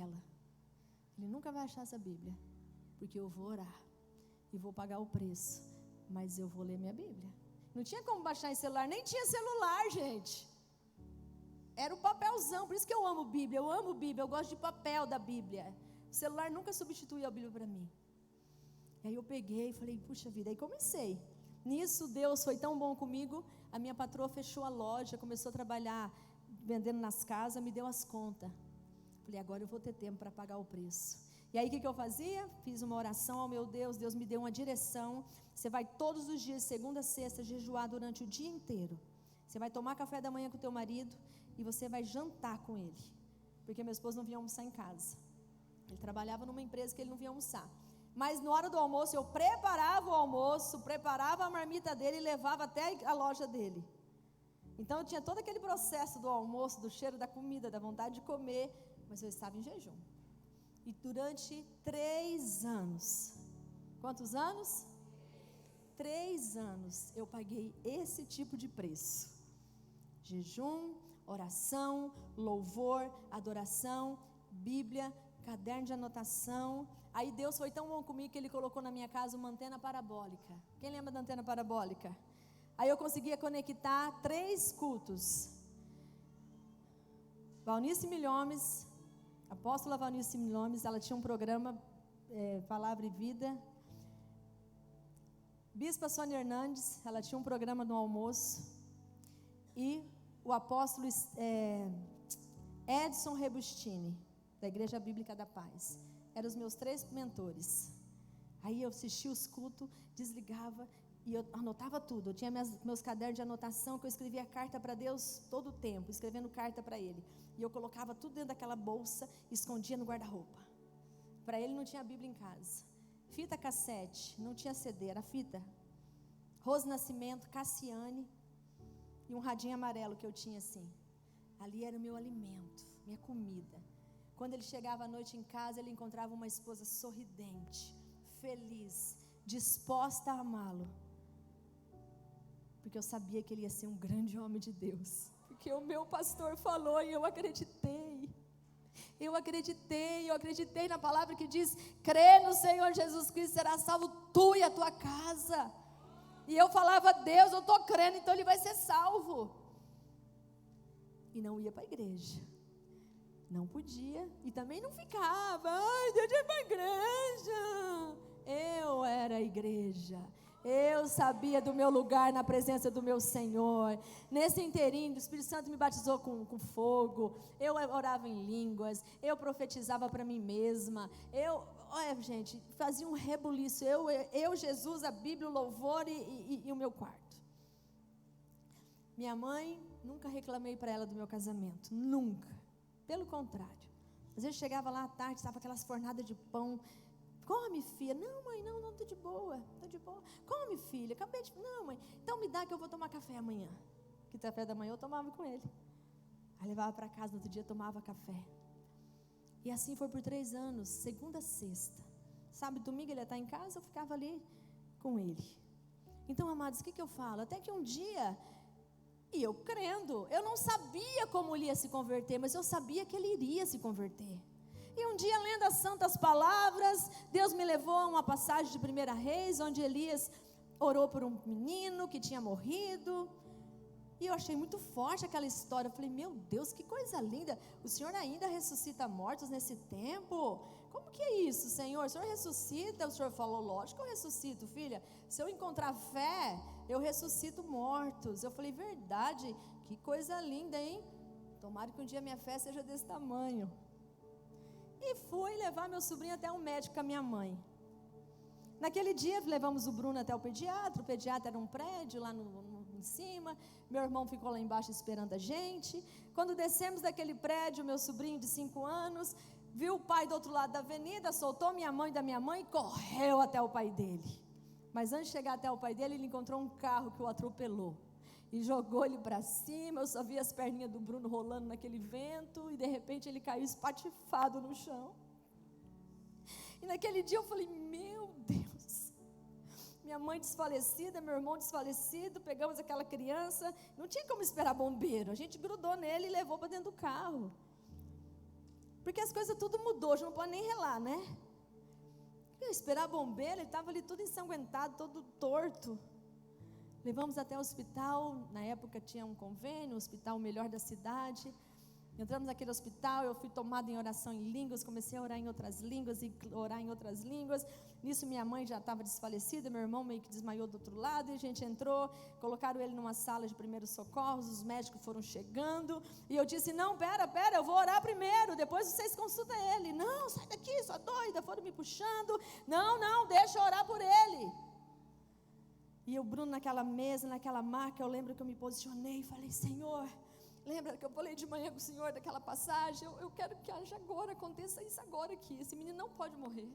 ela. Ele nunca vai achar essa Bíblia, porque eu vou orar e vou pagar o preço, mas eu vou ler minha Bíblia. Não tinha como baixar em celular, nem tinha celular, gente. Era o papelzão, por isso que eu amo Bíblia, eu gosto de papel da Bíblia. O celular nunca substituiu a Bíblia para mim. E aí eu peguei e falei, puxa vida, aí comecei. Nisso Deus foi tão bom comigo, a minha patroa fechou a loja, começou a trabalhar vendendo nas casas, me deu as contas. Falei, agora eu vou ter tempo para pagar o preço. E aí o que eu fazia? Fiz uma oração ao meu Deus, Deus me deu uma direção. Você vai todos os dias, segunda a sexta, jejuar durante o dia inteiro. Você vai tomar café da manhã com o teu marido e você vai jantar com ele. Porque meu esposo não vinha almoçar em casa. Ele trabalhava numa empresa que ele não vinha almoçar. Mas na hora do almoço eu preparava o almoço, preparava a marmita dele e levava até a loja dele. Então eu tinha todo aquele processo do almoço, do cheiro da comida, da vontade de comer, mas eu estava em jejum. E durante 3 anos, quantos anos? 3 anos eu paguei esse tipo de preço. Jejum, oração, louvor, adoração, Bíblia, caderno de anotação. Aí Deus foi tão bom comigo que Ele colocou na minha casa uma antena parabólica. Quem lembra da antena parabólica? Aí eu conseguia conectar 3 cultos. Valnice Milhomes, apóstola Valnice Milhomes, ela tinha um programa, Palavra e Vida. Bispa Sônia Hernandes, ela tinha um programa no almoço. E o apóstolo Edson Rebustini, da Igreja Bíblica da Paz. Eram os meus 3 mentores. Aí eu assistia os cultos, desligava e eu anotava tudo. Eu tinha meus cadernos de anotação, que eu escrevia carta para Deus todo o tempo, escrevendo carta para Ele. E eu colocava tudo dentro daquela bolsa, escondia no guarda-roupa. Para ele não tinha Bíblia em casa. Fita cassete, não tinha CD, era fita. Rose Nascimento, Cassiane e um radinho amarelo que eu tinha assim. Ali era o meu alimento, minha comida. Quando ele chegava à noite em casa, ele encontrava uma esposa sorridente, feliz, disposta a amá-lo. Porque eu sabia que ele ia ser um grande homem de Deus. Porque o meu pastor falou e eu acreditei. Eu acreditei na palavra que diz: crê no Senhor Jesus Cristo, será salvo tu e a tua casa. E eu falava: Deus, eu estou crendo, então ele vai ser salvo. E não ia para a igreja. Não podia. E também não ficava. Ai, Deus ia para a igreja. Eu era a igreja. Eu sabia do meu lugar na presença do meu Senhor. Nesse inteirinho, o Espírito Santo me batizou com fogo. Eu orava em línguas. Eu profetizava para mim mesma. Olha, gente, fazia um rebuliço. Eu, Jesus, a Bíblia, o louvor e o meu quarto. Minha mãe, nunca reclamei para ela do meu casamento. Nunca. Pelo contrário. Às vezes chegava lá à tarde, estava aquelas fornadas de pão. Come, filha. Não, mãe, não, estou de boa. Come, filha. Acabei de... Não, mãe. Então me dá que eu vou tomar café amanhã. Que café da manhã eu tomava com ele. Aí levava para casa, no outro dia tomava café. E assim foi por 3 anos, segunda a sexta. Sábado e domingo ele ia estar em casa, eu ficava ali com ele. Então, amados, o que eu falo? Até que um dia, e eu crendo, eu não sabia como ele ia se converter, mas eu sabia que ele iria se converter. E um dia, lendo as santas palavras, Deus me levou a uma passagem de 1 Reis, onde Elias orou por um menino que tinha morrido. E eu achei muito forte aquela história. Eu falei: meu Deus, que coisa linda. O Senhor ainda ressuscita mortos nesse tempo? Como que é isso, Senhor? O Senhor ressuscita? O Senhor falou: lógico que eu ressuscito, filha. Se eu encontrar fé, eu ressuscito mortos. Eu falei: verdade, que coisa linda, hein? Tomara que um dia minha fé seja desse tamanho. E fui levar meu sobrinho até um médico com a minha mãe. Naquele dia levamos o Bruno até o pediatra era um prédio lá em cima, meu irmão ficou lá embaixo esperando a gente. Quando descemos daquele prédio, meu sobrinho de 5 anos, viu o pai do outro lado da avenida, soltou minha mãe da minha mãe e correu até o pai dele. Mas antes de chegar até o pai dele, ele encontrou um carro que o atropelou. E jogou ele para cima, eu só vi as perninhas do Bruno rolando naquele vento, e de repente ele caiu espatifado no chão. E naquele dia eu falei: meu Deus, minha mãe desfalecida, meu irmão desfalecido, pegamos aquela criança, não tinha como esperar bombeiro, a gente grudou nele e levou para dentro do carro. Porque as coisas tudo mudou, já não pode nem relar, né? Esperar bombeiro, ele estava ali tudo ensanguentado, todo torto. Levamos até o hospital, na época tinha um convênio, o hospital melhor da cidade. Entramos naquele hospital, eu fui tomada em oração em línguas, comecei a orar em outras línguas e orar em outras línguas. Nisso minha mãe já estava desfalecida, meu irmão meio que desmaiou do outro lado, e a gente entrou, colocaram ele numa sala de primeiros socorros, os médicos foram chegando, e eu disse: não, pera, eu vou orar primeiro, depois vocês consultam ele. Não, sai daqui, sua doida, foram me puxando. Não, deixa eu orar por ele. E o Bruno naquela mesa, naquela maca, eu lembro que eu me posicionei e falei: Senhor, lembra que eu falei de manhã com o Senhor daquela passagem? Eu quero que haja agora, aconteça isso agora aqui. Esse menino não pode morrer.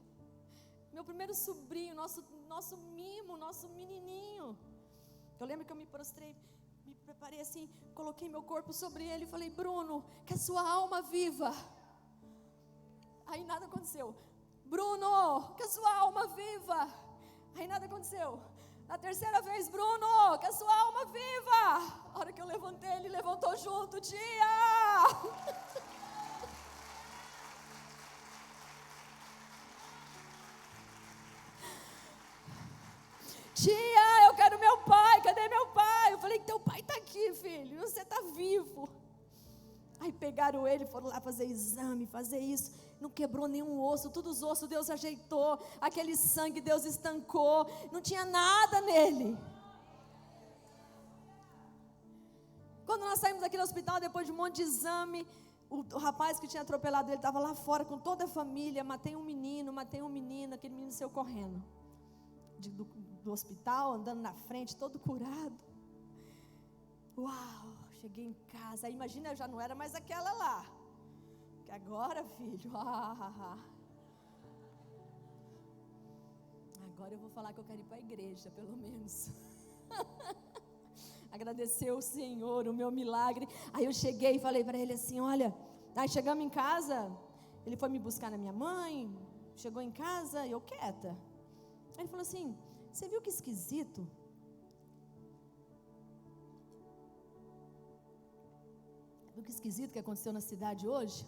Meu primeiro sobrinho, nosso mimo, nosso menininho. Eu lembro que eu me prostrei, me preparei assim, coloquei meu corpo sobre ele e falei: Bruno, que a sua alma viva. Aí nada aconteceu. Bruno, que a sua alma viva. Aí nada aconteceu. Na terceira vez, Bruno, que a sua alma viva. A hora que eu levantei, ele levantou junto. Tia! Tia, eu quero meu pai, cadê meu pai? Eu falei, teu pai está aqui, filho, você está vivo. Aí pegaram ele, foram lá fazer exame, fazer isso, não quebrou nenhum osso, todos os ossos Deus ajeitou, aquele sangue Deus estancou, não tinha nada nele. Quando nós saímos aqui do hospital, depois de um monte de exame, o rapaz que tinha atropelado ele estava lá fora com toda a família, matei um menino, aquele menino saiu correndo do hospital, andando na frente, todo curado. Uau, cheguei em casa, aí imagina, eu já não era mais aquela lá, que agora, filho, agora eu vou falar que eu quero ir para a igreja, pelo menos. Agradecer o Senhor, o meu milagre. Aí eu cheguei e falei para ele assim, olha, aí chegamos em casa, ele foi me buscar na minha mãe, chegou em casa, eu quieta. Aí ele falou assim, você viu que esquisito? Viu que esquisito que aconteceu na cidade hoje?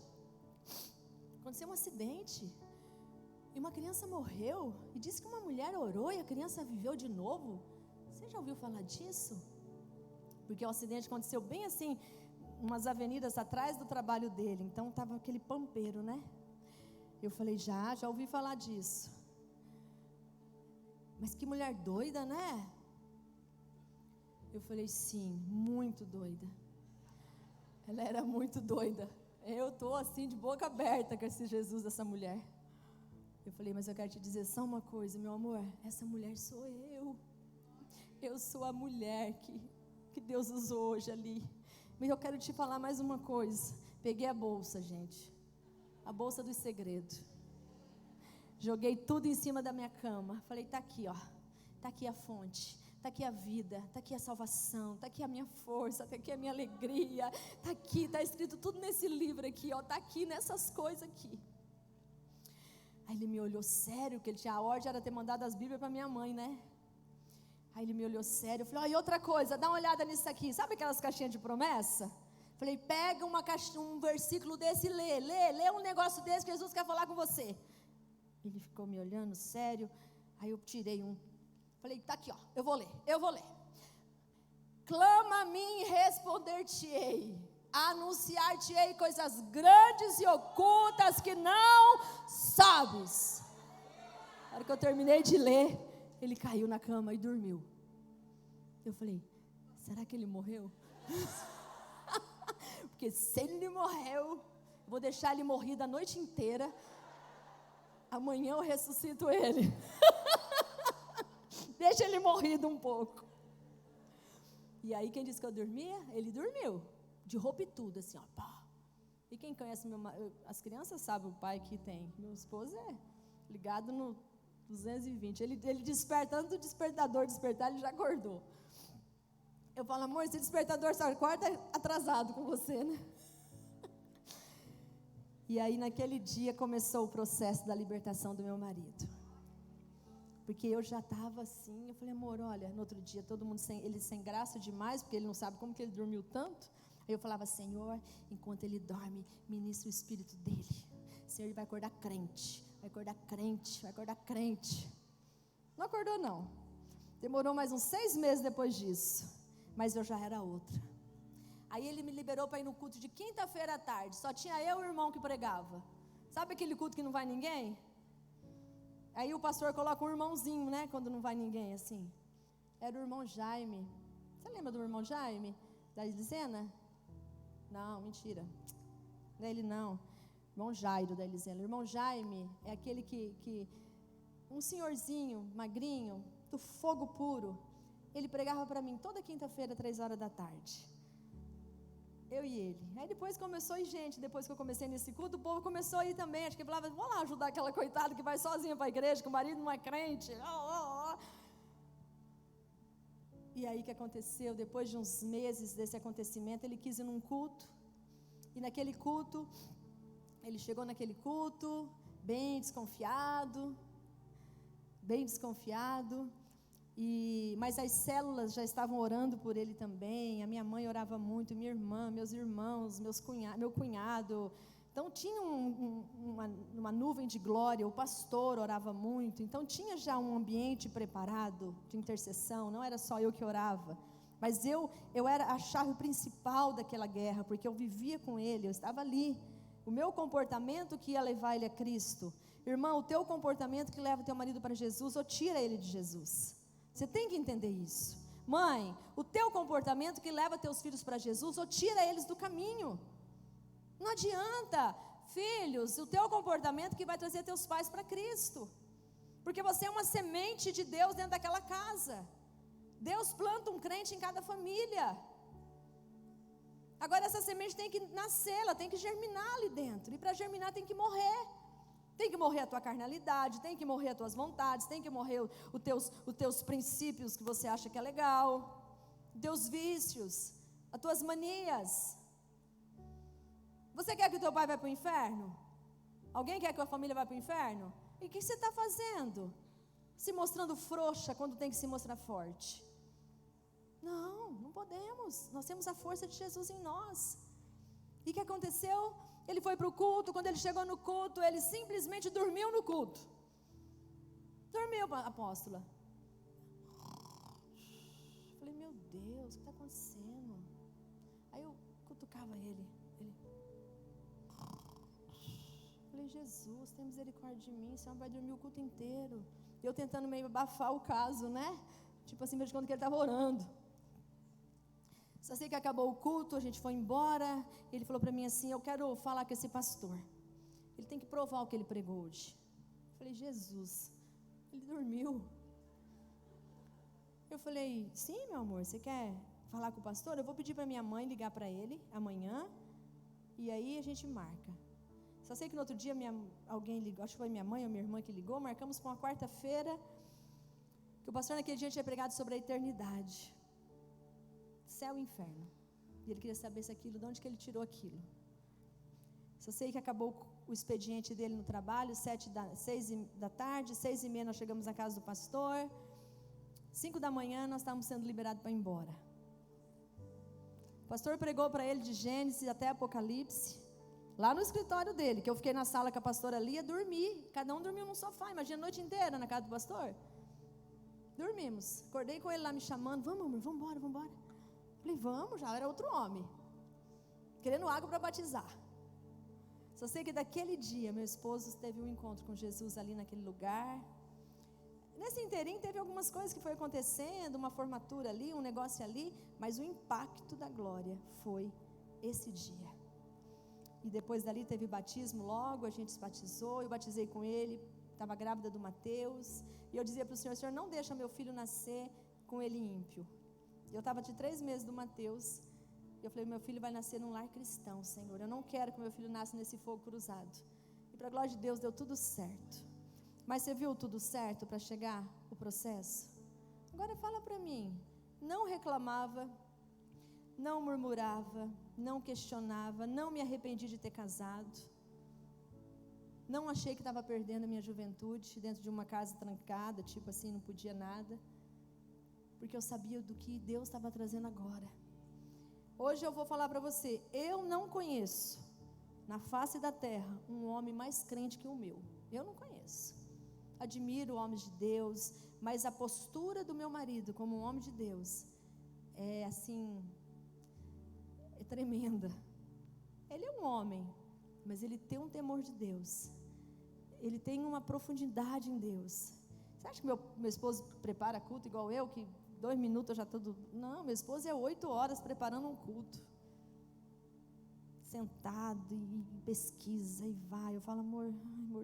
Aconteceu um acidente, e uma criança morreu, e disse que uma mulher orou e a criança viveu de novo. Você já ouviu falar disso? Porque o acidente aconteceu bem assim, umas avenidas atrás do trabalho dele, então estava aquele pampeiro, né? Eu falei, já ouvi falar disso. Mas que mulher doida, né? Eu falei, sim, muito doida. Ela era muito doida. Eu estou assim de boca aberta com esse Jesus dessa mulher. Eu falei, mas eu quero te dizer só uma coisa, meu amor, essa mulher sou eu. Eu sou a mulher que Deus usou hoje ali. Mas eu quero te falar mais uma coisa. Peguei a bolsa, gente. A bolsa dos segredos. Joguei tudo em cima da minha cama. Falei, está aqui, ó. Está aqui a fonte. Está aqui a vida. Está aqui a salvação. Está aqui a minha força. Está aqui a minha alegria. Está aqui, está escrito tudo nesse livro aqui, ó. Está aqui nessas coisas aqui. Aí ele me olhou sério, que ele tinha a ordem, era ter mandado as Bíblias para minha mãe, né? Aí ele me olhou sério. Eu falei, ó, e outra coisa, dá uma olhada nisso aqui. Sabe aquelas caixinhas de promessa? Falei, pega um versículo desse e lê um negócio desse que Jesus quer falar com você. Ele ficou me olhando sério. Aí eu tirei um. Falei, tá aqui, ó, eu vou ler. Clama a mim e responder-te-ei. Anunciar-te-ei coisas grandes e ocultas que não sabes. Na hora que eu terminei de ler, ele caiu na cama e dormiu. Eu falei, será que ele morreu? Porque se ele morreu, eu vou deixar ele morrido a noite inteira. Amanhã eu ressuscito ele. Deixa ele morrido um pouco. E aí quem disse que eu dormia? Ele dormiu. De roupa e tudo, assim, ó. Pá. E quem conhece as crianças sabem o pai que tem. Meu esposo é ligado no 220. Ele desperta, antes do despertador despertar, ele já acordou. Eu falo, amor, esse despertador só acorda atrasado com você, né? E aí naquele dia começou o processo da libertação do meu marido. Porque eu já estava assim, eu falei, amor, olha, no outro dia todo mundo ele sem graça demais, porque ele não sabe como que ele dormiu tanto. Aí eu falava, Senhor, enquanto ele dorme, ministra o espírito dele. Senhor, ele vai acordar crente, vai acordar crente, vai acordar crente. Não acordou não. Demorou mais uns 6 meses depois disso, mas eu já era outra. Aí ele me liberou para ir no culto de quinta-feira à tarde. Só tinha eu e o irmão que pregava. Sabe aquele culto que não vai ninguém? Aí o pastor coloca um irmãozinho, né? Quando não vai ninguém, assim. Era o irmão Jaime. Você lembra do irmão Jaime? Da Elisena? Não, mentira. Não é ele não. Irmão Jairo da Elisena. O irmão Jaime é aquele que um senhorzinho, magrinho, do fogo puro. Ele pregava para mim toda quinta-feira, 3 horas da tarde. Eu e ele. Aí depois começou a ir gente, depois que eu comecei nesse culto, o povo começou a ir também. Acho que falava, vou lá ajudar aquela coitada que vai sozinha para a igreja, que o marido não é crente. E aí o que aconteceu? Depois de uns meses desse acontecimento, ele quis ir num culto. E naquele culto, ele chegou naquele culto, bem desconfiado. Mas as células já estavam orando por ele também. A minha mãe orava muito, minha irmã, meus irmãos, meu cunhado. Então tinha uma nuvem de glória. O pastor orava muito. Então tinha já um ambiente preparado de intercessão. Não era só eu que orava, mas eu era a chave principal daquela guerra, porque eu vivia com ele, eu estava ali. O meu comportamento que ia levar ele a Cristo. Irmão, o teu comportamento que leva o teu marido para Jesus ou tira ele de Jesus. Você tem que entender isso. Mãe, o teu comportamento que leva teus filhos para Jesus ou tira eles do caminho. Não adianta, filhos, o teu comportamento que vai trazer teus pais para Cristo. Porque você é uma semente de Deus dentro daquela casa. Deus planta um crente em cada família. Agora essa semente tem que nascer, ela tem que germinar ali dentro. E para germinar tem que morrer. Tem que morrer a tua carnalidade, tem que morrer as tuas vontades, tem que morrer os teus princípios que você acha que é legal, teus vícios, as tuas manias. Você quer que o teu pai vá para o inferno? Alguém quer que a família vá para o inferno? E o que você está fazendo? Se mostrando frouxa quando tem que se mostrar forte? Não podemos. Nós temos a força de Jesus em nós. E o que aconteceu? Ele foi para o culto. Quando ele chegou no culto, ele simplesmente dormiu no culto. Dormiu, apóstola. Falei, meu Deus, o que está acontecendo? Aí eu cutucava ele. Falei, Jesus, tem misericórdia de mim, o Senhor vai dormir o culto inteiro. E eu tentando meio abafar o caso, né? Tipo assim, mesmo quando que ele estava orando. Só sei que acabou o culto, a gente foi embora. Ele falou para mim assim, eu quero falar com esse pastor. Ele tem que provar o que ele pregou hoje. Eu falei, Jesus, ele dormiu. Eu falei, sim, meu amor, você quer falar com o pastor? Eu vou pedir para minha mãe ligar para ele amanhã. E aí a gente marca. Só sei que no outro dia alguém ligou, acho que foi minha mãe ou minha irmã que ligou. Marcamos para uma quarta-feira. Que o pastor naquele dia tinha pregado sobre a eternidade. Céu e inferno. E ele queria saber se aquilo, de onde que ele tirou aquilo. Só sei que acabou o expediente dele no trabalho, 6 da tarde, 6:30 nós chegamos na casa do pastor, 5 da manhã nós estávamos sendo liberados para ir embora. O pastor pregou para ele de Gênesis até Apocalipse, lá no escritório dele, que eu fiquei na sala com a pastora Lia, dormi, cada um dormiu num sofá, imagina a noite inteira na casa do pastor. Dormimos, acordei com ele lá me chamando, vamos amor, vamos embora. Falei, vamos, já era outro homem, querendo água para batizar. Só sei que daquele dia, meu esposo teve um encontro com Jesus ali naquele lugar. Nesse inteirinho teve algumas coisas que foi acontecendo, uma formatura ali, um negócio ali, mas o impacto da glória foi esse dia. E depois dali teve batismo logo, a gente se batizou, eu batizei com ele, estava grávida do Mateus, e eu dizia para o Senhor, não deixa meu filho nascer com ele ímpio. Eu estava de 3 meses do Mateus, e eu falei, meu filho vai nascer num lar cristão, Senhor, eu não quero que meu filho nasça nesse fogo cruzado. E para a glória de Deus deu tudo certo. Mas você viu tudo certo para chegar o processo? Agora fala para mim, não reclamava, não murmurava, não questionava, não me arrependi de ter casado, não achei que estava perdendo a minha juventude dentro de uma casa trancada, tipo assim, não podia nada, porque eu sabia do que Deus estava trazendo agora. Hoje eu vou falar para você, eu não conheço na face da terra um homem mais crente que o meu, eu não conheço. Admiro homens de Deus, mas a postura do meu marido como um homem de Deus é assim, é tremenda. Ele é um homem, mas ele tem um temor de Deus, ele tem uma profundidade em Deus. Você acha que meu esposo prepara culto igual eu, que 2 minutos eu já tudo... Não, meu esposo é 8 horas preparando um culto, sentado e pesquisa e vai. Eu falo, amor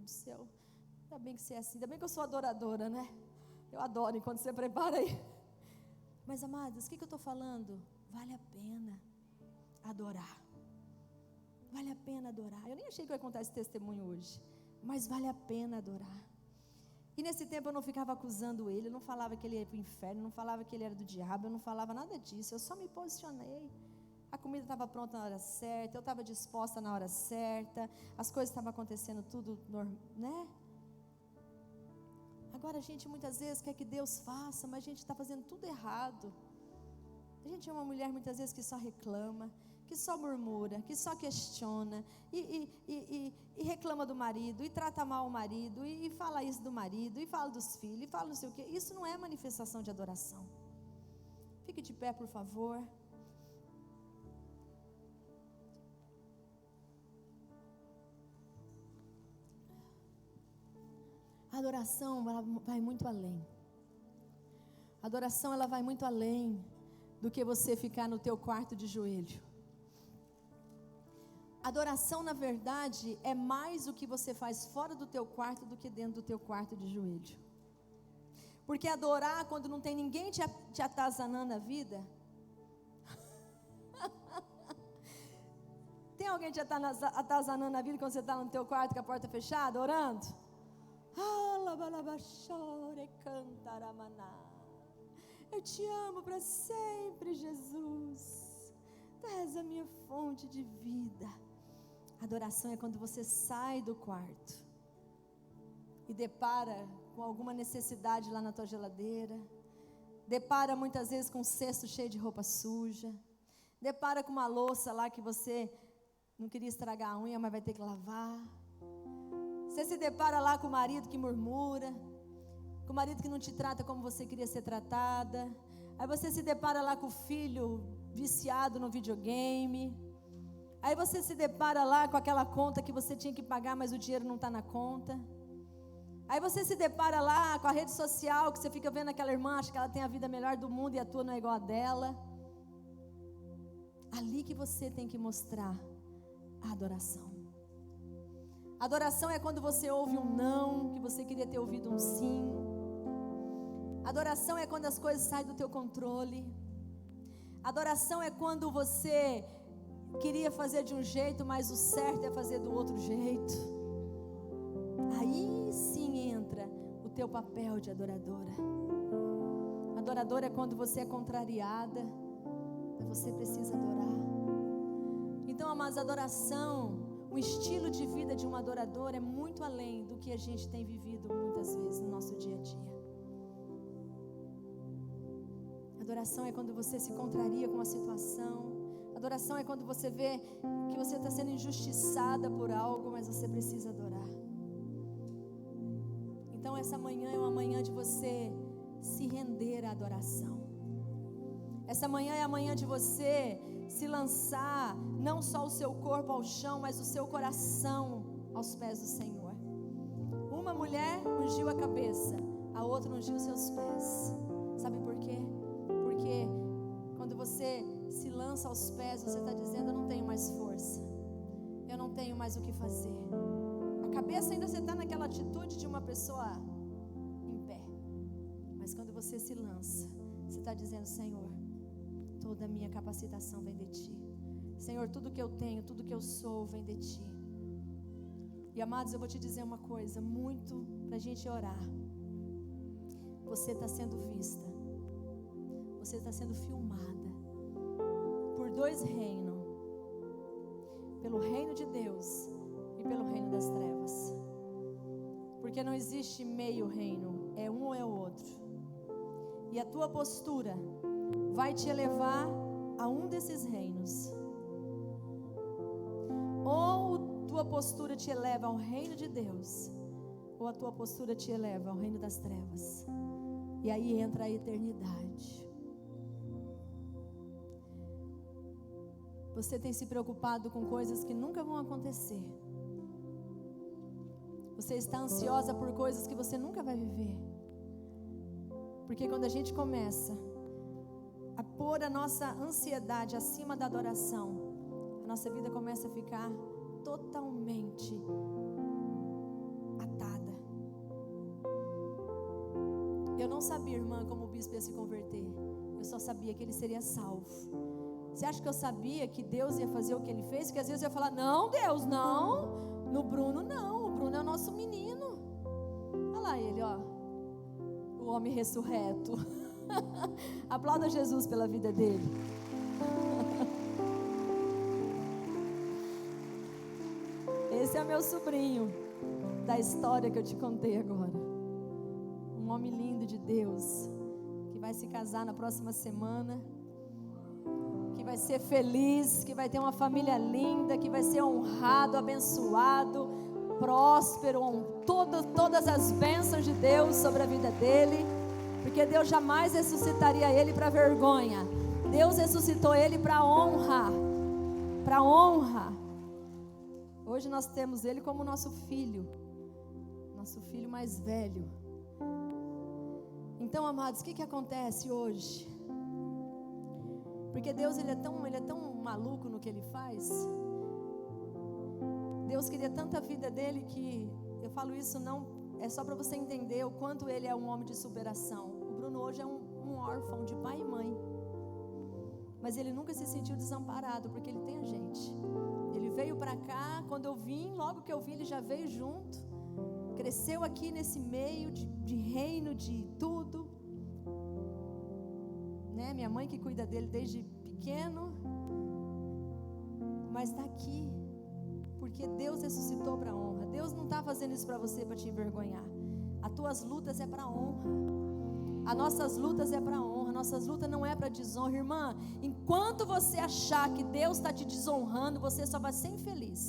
do céu, ainda bem que você é assim, ainda bem que eu sou adoradora, né? Eu adoro enquanto você prepara aí. Mas amados, o que eu estou falando? Vale a pena adorar. Vale a pena adorar. Eu nem achei que eu ia contar esse testemunho hoje, mas vale a pena adorar. E nesse tempo eu não ficava acusando ele, eu não falava que ele ia para o inferno, eu não falava que ele era do diabo, eu não falava nada disso, eu só me posicionei. A comida estava pronta na hora certa, eu estava disposta na hora certa, as coisas estavam acontecendo tudo, né? Agora a gente muitas vezes quer que Deus faça, mas a gente está fazendo tudo errado. A gente é uma mulher muitas vezes que só reclama, que só murmura, que só questiona, e reclama do marido, e trata mal o marido, e fala isso do marido, e fala dos filhos, e fala não sei o quê. Isso não é manifestação de adoração. Fique de pé, por favor. A adoração, ela vai muito além. A adoração, ela vai muito além do que você ficar no teu quarto de joelho. Adoração, na verdade, é mais o que você faz fora do teu quarto do que dentro do teu quarto de joelho. Porque adorar quando não tem ninguém te atazanando a vida. Tem alguém te atazanando a vida quando você está no teu quarto com a porta fechada, orando? Eu te amo para sempre, Jesus. Tu és a minha fonte de vida. Adoração é quando você sai do quarto e depara com alguma necessidade lá na tua geladeira, depara muitas vezes com um cesto cheio de roupa suja, depara com uma louça lá que você não queria estragar a unha, mas vai ter que lavar. Você se depara lá com o marido que murmura, com o marido que não te trata como você queria ser tratada. Aí você se depara lá com o filho viciado no videogame. Aí você se depara lá com aquela conta que você tinha que pagar, mas o dinheiro não está na conta. Aí você se depara lá com a rede social, que você fica vendo aquela irmã, acha que ela tem a vida melhor do mundo e a tua não é igual a dela. Ali que você tem que mostrar a adoração. Adoração é quando você ouve um não, que você queria ter ouvido um sim. Adoração é quando as coisas saem do teu controle. Adoração é quando você queria fazer de um jeito, mas o certo é fazer do outro jeito. Aí sim entra o teu papel de adoradora. Adoradora é quando você é contrariada, mas você precisa adorar. Então, amados, adoração, o estilo de vida de uma adoradora é muito além do que a gente tem vivido muitas vezes no nosso dia a dia. Adoração é quando você se contraria com a situação. Adoração é quando você vê que você está sendo injustiçada por algo, mas você precisa adorar. Então essa manhã é uma manhã de você se render à adoração. Essa manhã é a manhã de você se lançar, não só o seu corpo ao chão, mas o seu coração aos pés do Senhor. Uma mulher ungiu a cabeça, a outra ungiu os seus pés. Sabe por quê? Porque quando você se lança aos pés, você está dizendo: eu não tenho mais força, eu não tenho mais o que fazer. A cabeça ainda você está naquela atitude de uma pessoa em pé, mas quando você se lança, você está dizendo: Senhor, toda a minha capacitação vem de Ti. Senhor, tudo que eu tenho, tudo que eu sou vem de Ti. E amados, eu vou te dizer uma coisa, muito para a gente orar. Você está sendo vista, você está sendo filmada por dois reinos, pelo reino de Deus e pelo reino das trevas. Porque não existe meio reino, é um ou é o outro. E a tua postura vai te elevar a um desses reinos. Ou tua postura te eleva ao reino de Deus, ou a tua postura te eleva ao reino das trevas. E aí entra a eternidade. Você tem se preocupado com coisas que nunca vão acontecer. Você está ansiosa por coisas que você nunca vai viver. Porque quando a gente começa a pôr a nossa ansiedade acima da adoração, a nossa vida começa a ficar totalmente atada. Eu não sabia, irmã, como o bispo ia se converter. Eu só sabia que ele seria salvo. Você acha que eu sabia que Deus ia fazer o que Ele fez? Porque às vezes eu ia falar: não, Deus, não. No Bruno, não. O Bruno é o nosso menino. Olha lá ele, ó. O homem ressurreto. Aplauda Jesus pela vida dele. Esse é o meu sobrinho, da história que eu te contei agora. filho de Deus, que vai se casar na próxima semana, que vai ser feliz, que vai ter uma família linda, que vai ser honrado, abençoado, próspero, todas as bênçãos de Deus sobre a vida dele, porque Deus jamais ressuscitaria ele para vergonha. Deus ressuscitou ele para honra, para honra. Hoje nós temos ele como nosso filho mais velho. Então, amados, o que acontece hoje? Porque Deus ele é tão maluco no que ele faz. Deus queria tanta vida dele que, eu falo isso não é só para você entender o quanto ele é um homem de superação. O Bruno hoje é um órfão de pai e mãe, mas ele nunca se sentiu desamparado, porque ele tem a gente. Ele veio para cá, quando eu vim, logo que eu vim ele já veio junto, cresceu aqui nesse meio de reino, de tudo, né? Minha mãe que cuida dele desde pequeno, mas está aqui porque Deus ressuscitou para honra. Deus não está fazendo isso para você para te envergonhar. As tuas lutas é para honra. As nossas lutas é para honra. Nossas lutas não é para desonra, irmã. Enquanto você achar que Deus está te desonrando, você só vai ser infeliz.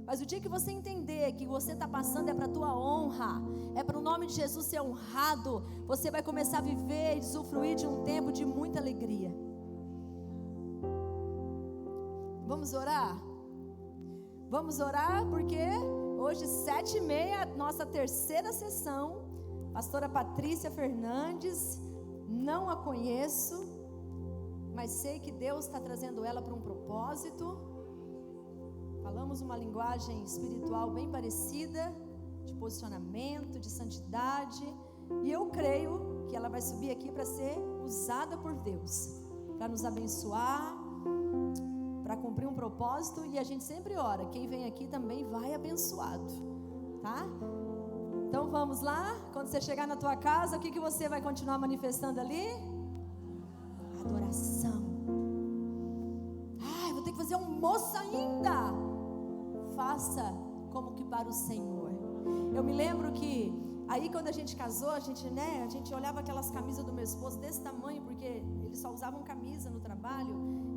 Mas o dia que você entender que você está passando é para a tua honra, é para o nome de Jesus ser honrado, você vai começar a viver e usufruir de um tempo de muita alegria. Vamos orar? Vamos orar, porque hoje 7h30, nossa terceira sessão. Pastora Patrícia Fernandes, não a conheço, mas sei que Deus está trazendo ela para um propósito. Falamos uma linguagem espiritual bem parecida, de posicionamento, de santidade, e eu creio que ela vai subir aqui para ser usada por Deus, para nos abençoar, para cumprir um propósito. E a gente sempre ora, quem vem aqui também vai abençoado, tá? Então vamos lá. Quando você chegar na tua casa, o que você vai continuar manifestando ali? Adoração. Ai, vou ter que fazer almoço ainda. Faça como que para o Senhor. Eu me lembro que aí quando a gente casou, a gente olhava aquelas camisas do meu esposo desse tamanho, porque eles só usavam camisa no trabalho.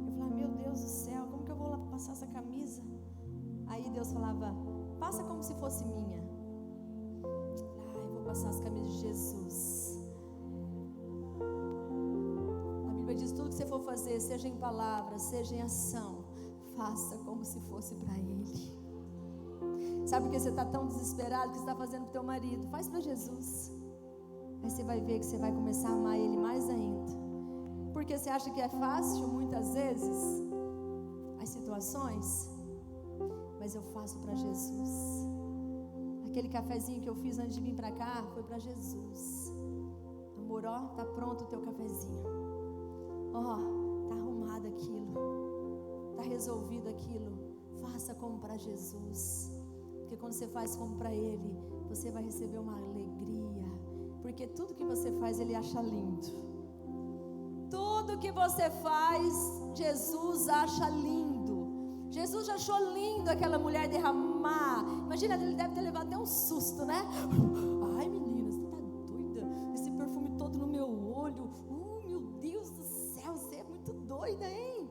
Eu falava, meu Deus do céu, como que eu vou lá passar essa camisa? Aí Deus falava, passa como se fosse minha. Eu vou passar as camisas de Jesus. A Bíblia diz, tudo que você for fazer, seja em palavra, seja em ação, faça como se fosse para Ele. Sabe por que você está tão desesperado, que você está fazendo para o teu marido? Faz para Jesus. Aí você vai ver que você vai começar a amar Ele mais ainda. Porque você acha que é fácil, muitas vezes, as situações, mas eu faço para Jesus. Aquele cafezinho que eu fiz antes de vir para cá, foi para Jesus. Amor, ó, tá pronto o teu cafezinho. Ó, tá arrumado aquilo, tá resolvido aquilo. Faça como para Jesus. Porque quando você faz como para Ele, você vai receber uma alegria. Porque tudo que você faz, Ele acha lindo. Tudo que você faz, Jesus acha lindo. Jesus já achou lindo aquela mulher derramar. Imagina, ele deve ter levado até um susto, né? Ai, menina, você tá doida? Esse perfume todo no meu olho. Meu Deus do céu, você é muito doida, hein?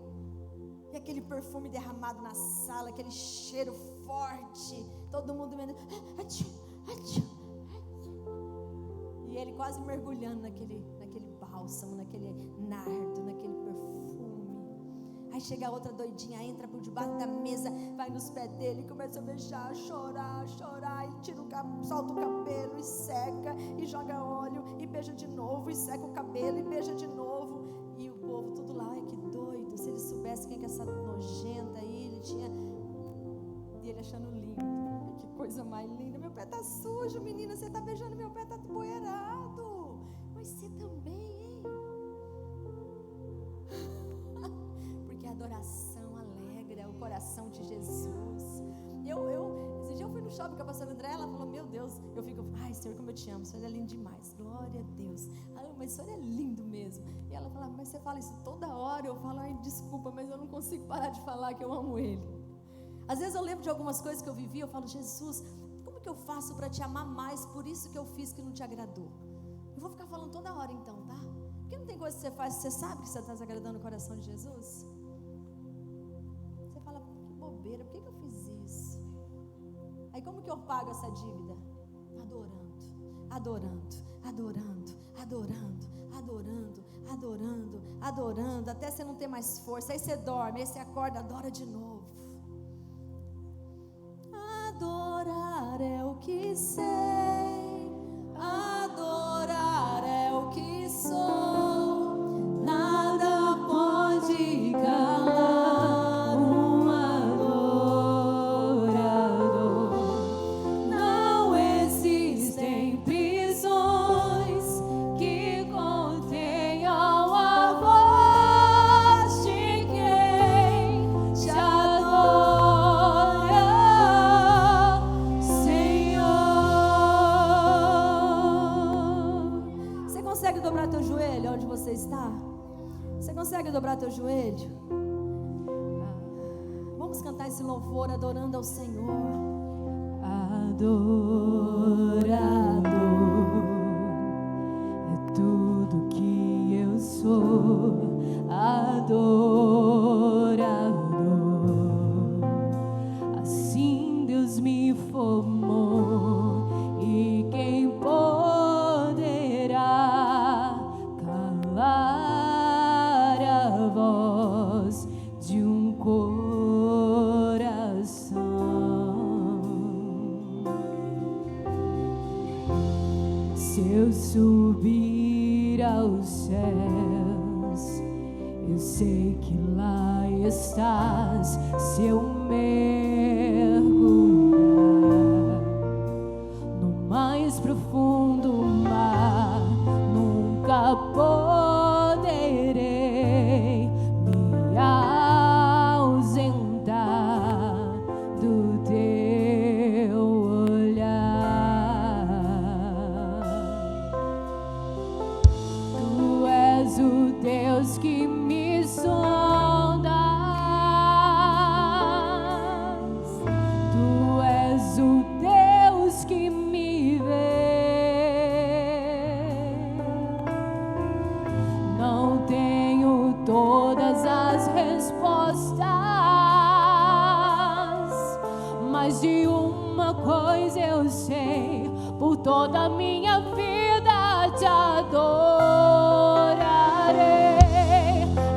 E aquele perfume derramado na sala, aquele cheiro forte, todo mundo vendo. E ele quase mergulhando naquele bálsamo, naquele nardo, naquele perfume. Aí chega a outra doidinha, entra por debaixo da mesa, vai nos pés dele, começa a beijar, chorar, e tira solta o cabelo e seca, e joga óleo, e beija de novo, e seca o cabelo, e beija de novo. E o povo tudo lá, ai que doido. Se ele soubesse quem que é essa nojenta aí, ele tinha. E ele achando lindo. Que coisa mais linda. Meu pé tá sujo, menina. Você tá beijando meu pé, tá empoeirado. Mas você também, hein? Porque a adoração alegra o coração de Jesus. Esse dia eu fui no shopping com a pastora André. Ela falou, meu Deus. Eu fico, ai Senhor, como eu te amo. O Senhor é lindo demais. Glória a Deus. Mas o Senhor é lindo mesmo. E ela fala, mas você fala isso toda hora. Eu falo, ai desculpa, mas eu não consigo parar de falar que eu amo Ele. Às vezes eu lembro de algumas coisas que eu vivi. Eu falo, Jesus, como que eu faço para te amar mais? Por isso que eu fiz que não te agradou. Eu vou ficar falando toda hora então, tá? Porque não tem coisa que você faz que você sabe que você está agradando o coração de Jesus. Você fala, que bobeira, por que eu fiz isso? Aí como que eu pago essa dívida? Adorando, adorando, adorando, adorando, adorando, adorando, até você não ter mais força. Aí você dorme, aí você acorda, adora de novo. Adorar é o que sei, adorar é o que sou, nada pode calar um adorador. Não existem prisões que contenham a voz de quem te adora, Senhor. Você consegue dobrar teu joelho onde você está? Você consegue dobrar teu joelho? Vamos cantar esse louvor adorando ao Senhor. Adorador é tudo que eu sou. Adorador, assim Deus me formou, e quem poderá calar a voz de um coração? Se eu subir aos céus, eu sei que lá estás. Se eu mergulhar no mais profundo mar, nunca poderei me ausentar do teu olhar. Tu és o Deus que me sondas, tu és o Deus que me vê. Não tenho todas as respostas, mas de uma coisa eu sei: por toda a minha vida te adorarei.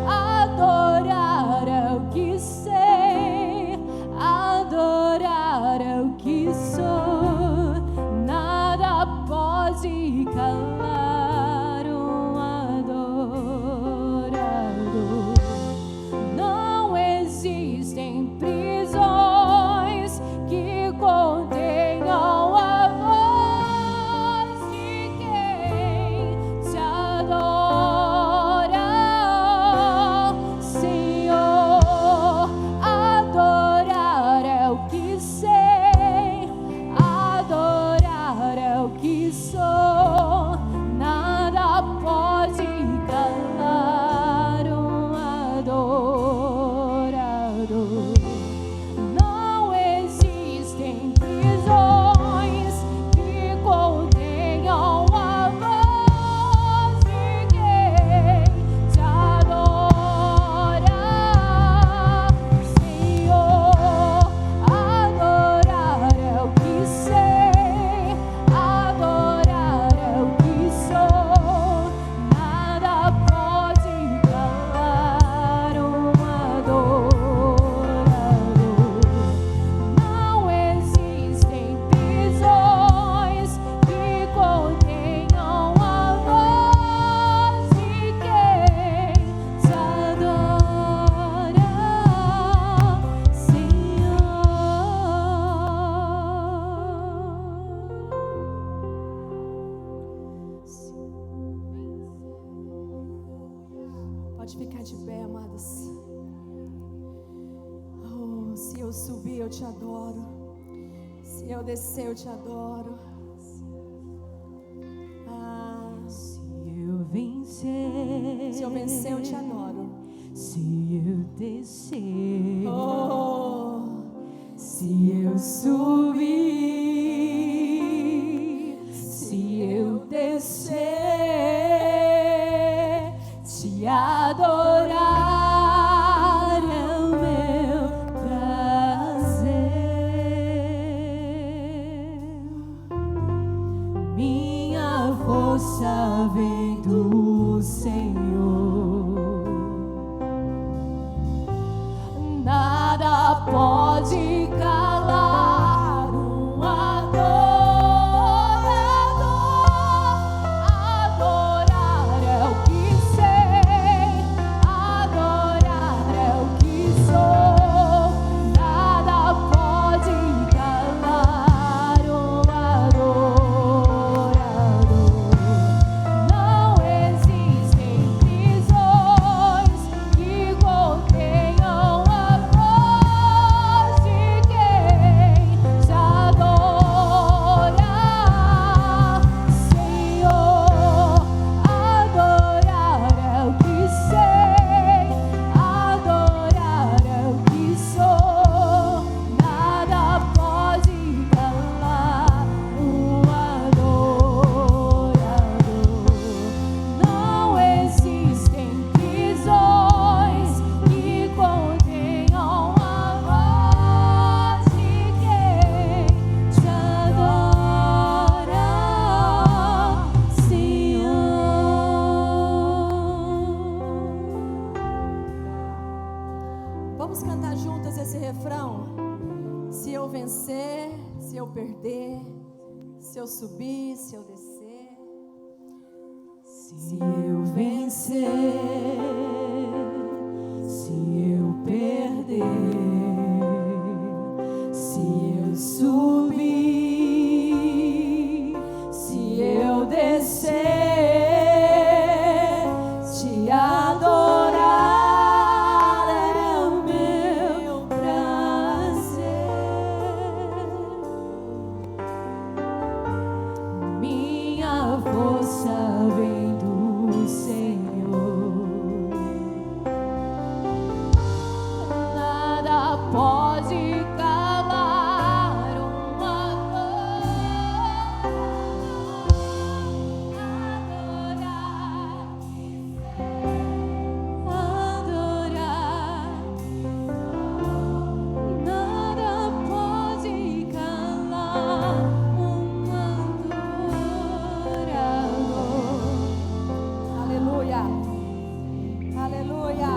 Adorar é o que sei, adorar é o que sou, nada pode calar um adorador. Não existem prisões que contenham a voz de quem te adora, Senhor. Adorar é o que sei, adorar é o que sou, nada pode calar um adorador. Não existem prisões que contenham a voz de quem te adora, Senhor. Adorar é o que sei, adorar é o que sou, nada pode calar um adorador. Não existem prisões que contenham a voz de quem te adora, Senhor. Pode ficar de pé, amados. Oh, se eu subir, eu te adoro. Se eu descer, eu te adoro. Se eu vencer, Se eu vencer, eu te adoro. se eu descer, Oh, se eu subir, se eu descer, vem do Senhor. Nada pode calar um adorador. Adorar é o que sei, adorar é o que sou. Nada pode calar um adorador. Não existem prisões que contenham a voz de quem te adora, Senhor. Adorar é o que sei, adorar é o que sou. Nada pode calar um adorador. Não existem prisões que contenham a voz de quem te adora, Senhor. Vamos cantar juntas esse refrão? Se eu vencer, se eu perder, se eu subir, se eu descer. Se eu vencer, se eu perder, se eu subir, se eu descer, te adorar é o meu prazer. Minha força vem do Senhor. Nada pode calar uma adorar. Nada pode calar adorador. Aleluia, aleluia.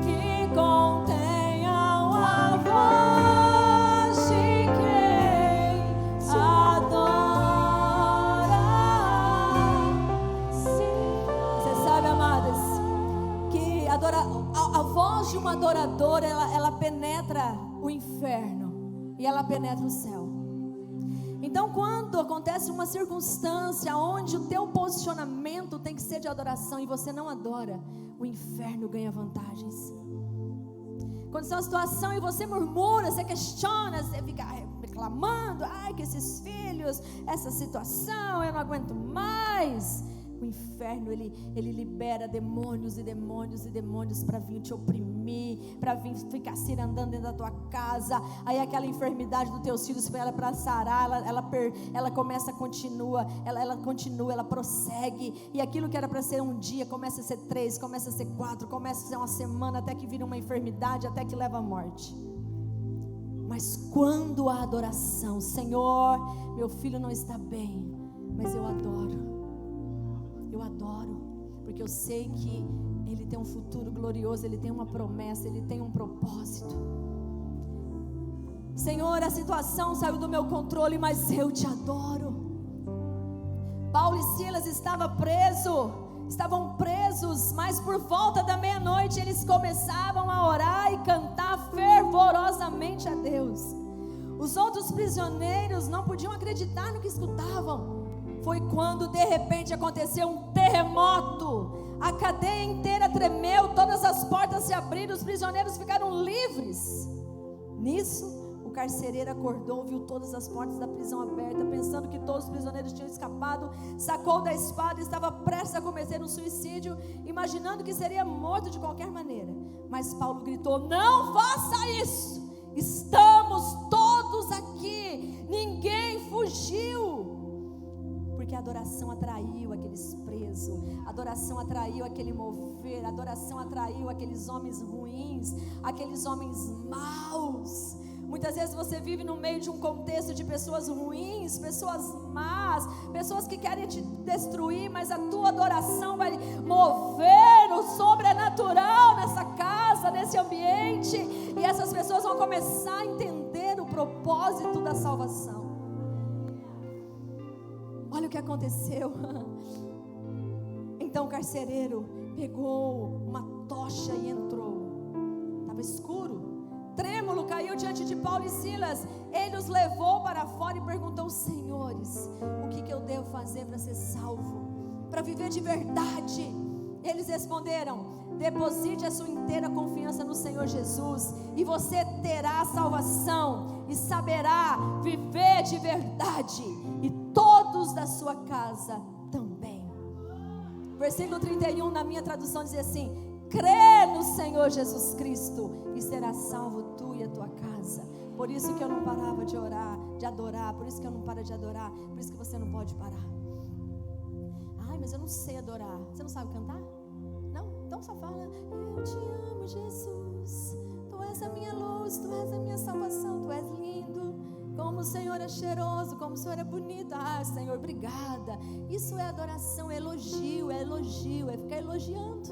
Que contenham a voz de quem adora. Você sabe, amadas, que a voz de um adorador, ela penetra o inferno e ela penetra o céu. Então, quando acontece uma circunstância onde o teu posicionamento tem que ser de adoração e você não adora, o inferno ganha vantagens. Quando está uma situação e você murmura, você questiona, você fica reclamando, ai que esses filhos, essa situação, eu não aguento mais. O inferno, ele libera demônios e demônios e demônios para vir te oprimir, para vir ficar cirandando dentro da tua casa. Aí aquela enfermidade dos teus filhos, para sarar, ela começa, continua, ela prossegue. E aquilo que era para ser um dia, começa a ser 3, começa a ser 4, começa a ser uma semana, até que vira uma enfermidade, até que leva à morte. Mas quando a adoração, Senhor, meu filho não está bem, mas eu adoro, porque eu sei que ele tem um futuro glorioso, ele tem uma promessa, ele tem um propósito. Senhor, a situação saiu do meu controle, mas eu te adoro. Paulo e Silas estavam presos, mas por volta da meia-noite eles começavam a orar e cantar fervorosamente a Deus. Os outros prisioneiros não podiam acreditar no que escutavam. Foi quando de repente aconteceu um terremoto, a cadeia inteira tremeu, todas as portas se abriram, os prisioneiros ficaram livres. Nisso, o carcereiro acordou, viu todas as portas da prisão abertas, pensando que todos os prisioneiros tinham escapado, sacou da espada e estava prestes a cometer um suicídio, imaginando que seria morto de qualquer maneira. Mas Paulo gritou: não faça isso, estamos todos aqui, ninguém fugiu. Porque a adoração atraiu aqueles presos, a adoração atraiu aquele mover, a adoração atraiu aqueles homens ruins, aqueles homens maus. Muitas vezes você vive no meio de um contexto de pessoas ruins, pessoas más, pessoas que querem te destruir, mas a tua adoração vai mover o sobrenatural nessa casa, nesse ambiente, e essas pessoas vão começar a entender o propósito da salvação. Olha o que aconteceu. Então o carcereiro pegou uma tocha e entrou. Estava escuro. Trêmulo caiu diante de Paulo e Silas. Ele os levou para fora e perguntou: senhores, o que eu devo fazer para ser salvo? Para viver de verdade? Eles responderam: deposite a sua inteira confiança no Senhor Jesus, e você terá salvação e saberá viver de verdade, e todos da sua casa também. Versículo 31 na minha tradução diz assim: crê no Senhor Jesus Cristo e será salvo tu e a tua casa. Por isso que eu não parava de orar, de adorar. Por isso que eu não paro de adorar. Por isso que você não pode parar. Ai, mas eu não sei adorar. Você não sabe cantar? Não? Então só fala: eu te amo, Jesus. Tu és a minha luz, tu és a minha salvação. Tu és lindo. Como o Senhor é cheiroso, como o Senhor é bonito. Ah, Senhor, obrigada. Isso é adoração, é elogio, é ficar elogiando.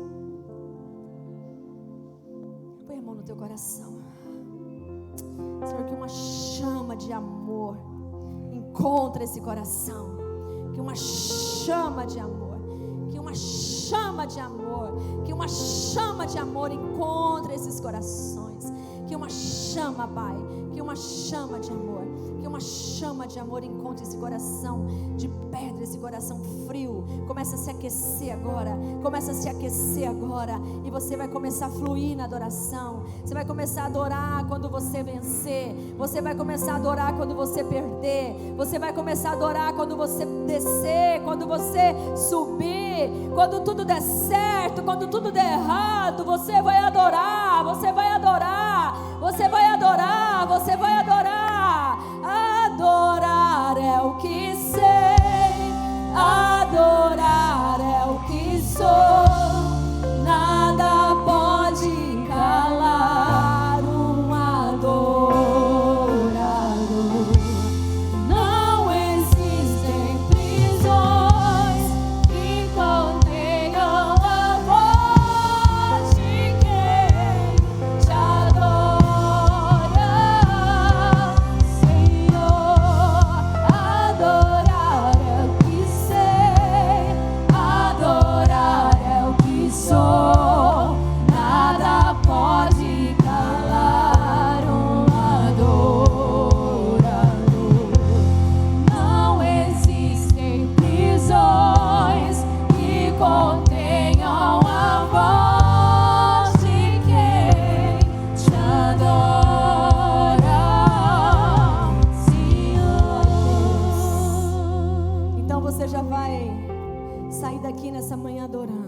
Põe a mão no teu coração. Senhor, que uma chama de amor encontre esse coração. Que uma chama de amor, que uma chama de amor, que uma chama de amor encontre esses corações. Que uma chama, Pai, que uma chama de amor, que uma chama de amor encontre esse coração de pedra, esse coração frio. Começa a se aquecer agora, começa a se aquecer agora, e você vai começar a fluir na adoração. Você vai começar a adorar quando você vencer, você vai começar a adorar quando você perder, você vai começar a adorar quando você descer, quando você subir, quando tudo der certo, quando tudo der errado, você vai adorar, você vai adorar, você vai adorar, você vai adorar. Adorar é o que sei, adorar é o que sou, nada pode calar um adorador. Não existem prisões que contenham a voz de quem te adora, Senhor. Adorar é o que sei, adorar é o que sou, nada pode calar um adorador. Não existem prisões que contenham a voz de quem te adora, Senhor. Então você já vai sair daqui nessa manhã adorando.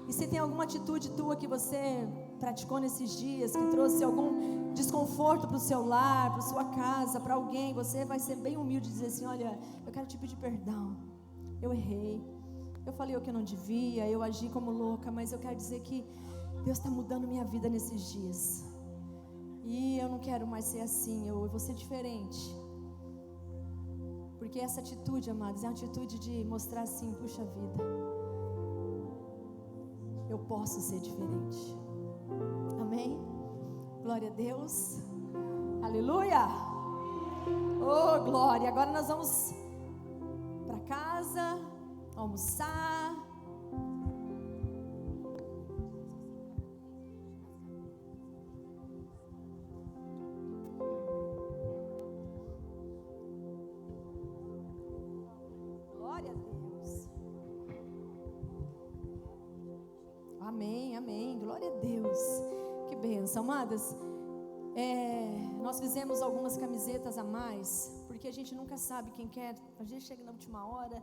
E se tem alguma atitude tua que você praticou nesses dias, que trouxe algum desconforto para o seu lar, para sua casa, para alguém, você vai ser bem humilde e dizer assim: olha, eu quero te pedir perdão, eu errei, eu falei o que eu não devia, eu agi como louca, mas eu quero dizer que Deus está mudando minha vida nesses dias, e eu não quero mais ser assim, eu vou ser diferente. Porque essa atitude, amados, é uma atitude de mostrar assim: puxa vida, eu posso ser diferente. Amém? Glória a Deus. Aleluia. Oh, glória. Agora nós vamos para casa, almoçar. Glória a Deus. Amém, amém. Glória a Deus. Que bênção, amadas. Nós fizemos algumas camisetas a mais, porque a gente nunca sabe quem quer. A gente chega na última hora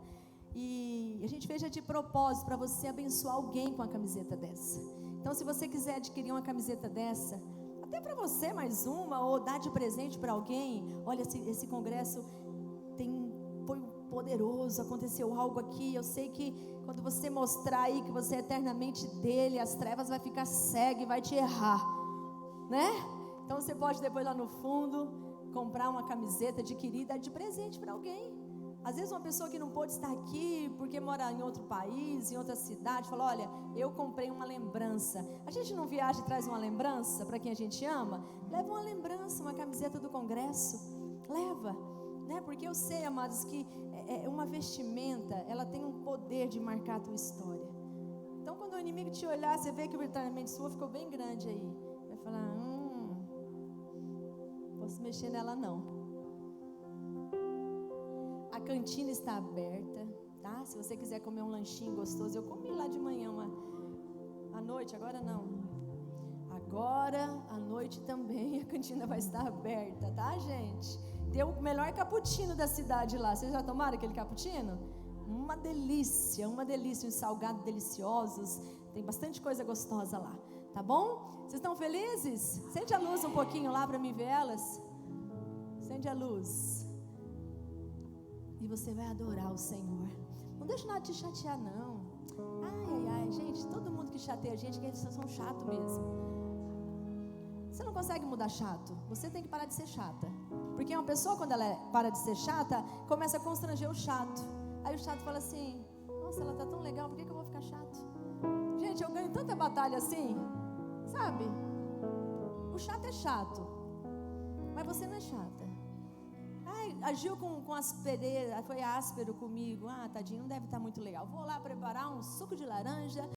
e a gente fez já de propósito para você abençoar alguém com a camiseta dessa. Então, se você quiser adquirir uma camiseta dessa, até para você mais uma, ou dar de presente para alguém. Olha, esse congresso foi poderoso, aconteceu algo aqui. Eu sei que quando você mostrar aí que você é eternamente dele, as trevas vai ficar cega e vai te errar, né? Então você pode depois lá no fundo comprar uma camiseta adquirida de presente para alguém. Às vezes uma pessoa que não pôde estar aqui porque mora em outro país, em outra cidade, fala: olha, eu comprei uma lembrança. A gente não viaja e traz uma lembrança para quem a gente ama? Leva uma lembrança, uma camiseta do congresso, leva, né? Porque eu sei, amados, que uma vestimenta, ela tem um poder de marcar a tua história. Então quando o inimigo te olhar, você vê que o retalhamento sua ficou bem grande aí, vai falar: posso mexer nela não. A cantina está aberta, tá? Se você quiser comer um lanchinho gostoso, eu comi lá de manhã à noite, agora não. Agora, à noite também, a cantina vai estar aberta, tá, gente? Tem o melhor cappuccino da cidade lá. Vocês já tomaram aquele cappuccino? Uma delícia, uns salgados deliciosos. Tem bastante coisa gostosa lá, tá bom? Vocês estão felizes? Acende a luz um pouquinho lá para mim ver elas. Acende a luz. E você vai adorar o Senhor. Não deixa nada te chatear, não. Ai, gente, todo mundo que chateia a gente, que eles são chatos mesmo. Você não consegue mudar chato. Você tem que parar de ser chata. Porque uma pessoa, quando ela para de ser chata, começa a constranger o chato. Aí o chato fala assim: nossa, ela tá tão legal, por que eu vou ficar chato? Gente, eu ganho tanta batalha assim, sabe? O chato é chato, mas você não é chata. Agiu com aspereza, foi áspero comigo. Tadinho, não deve estar muito legal. Vou lá preparar um suco de laranja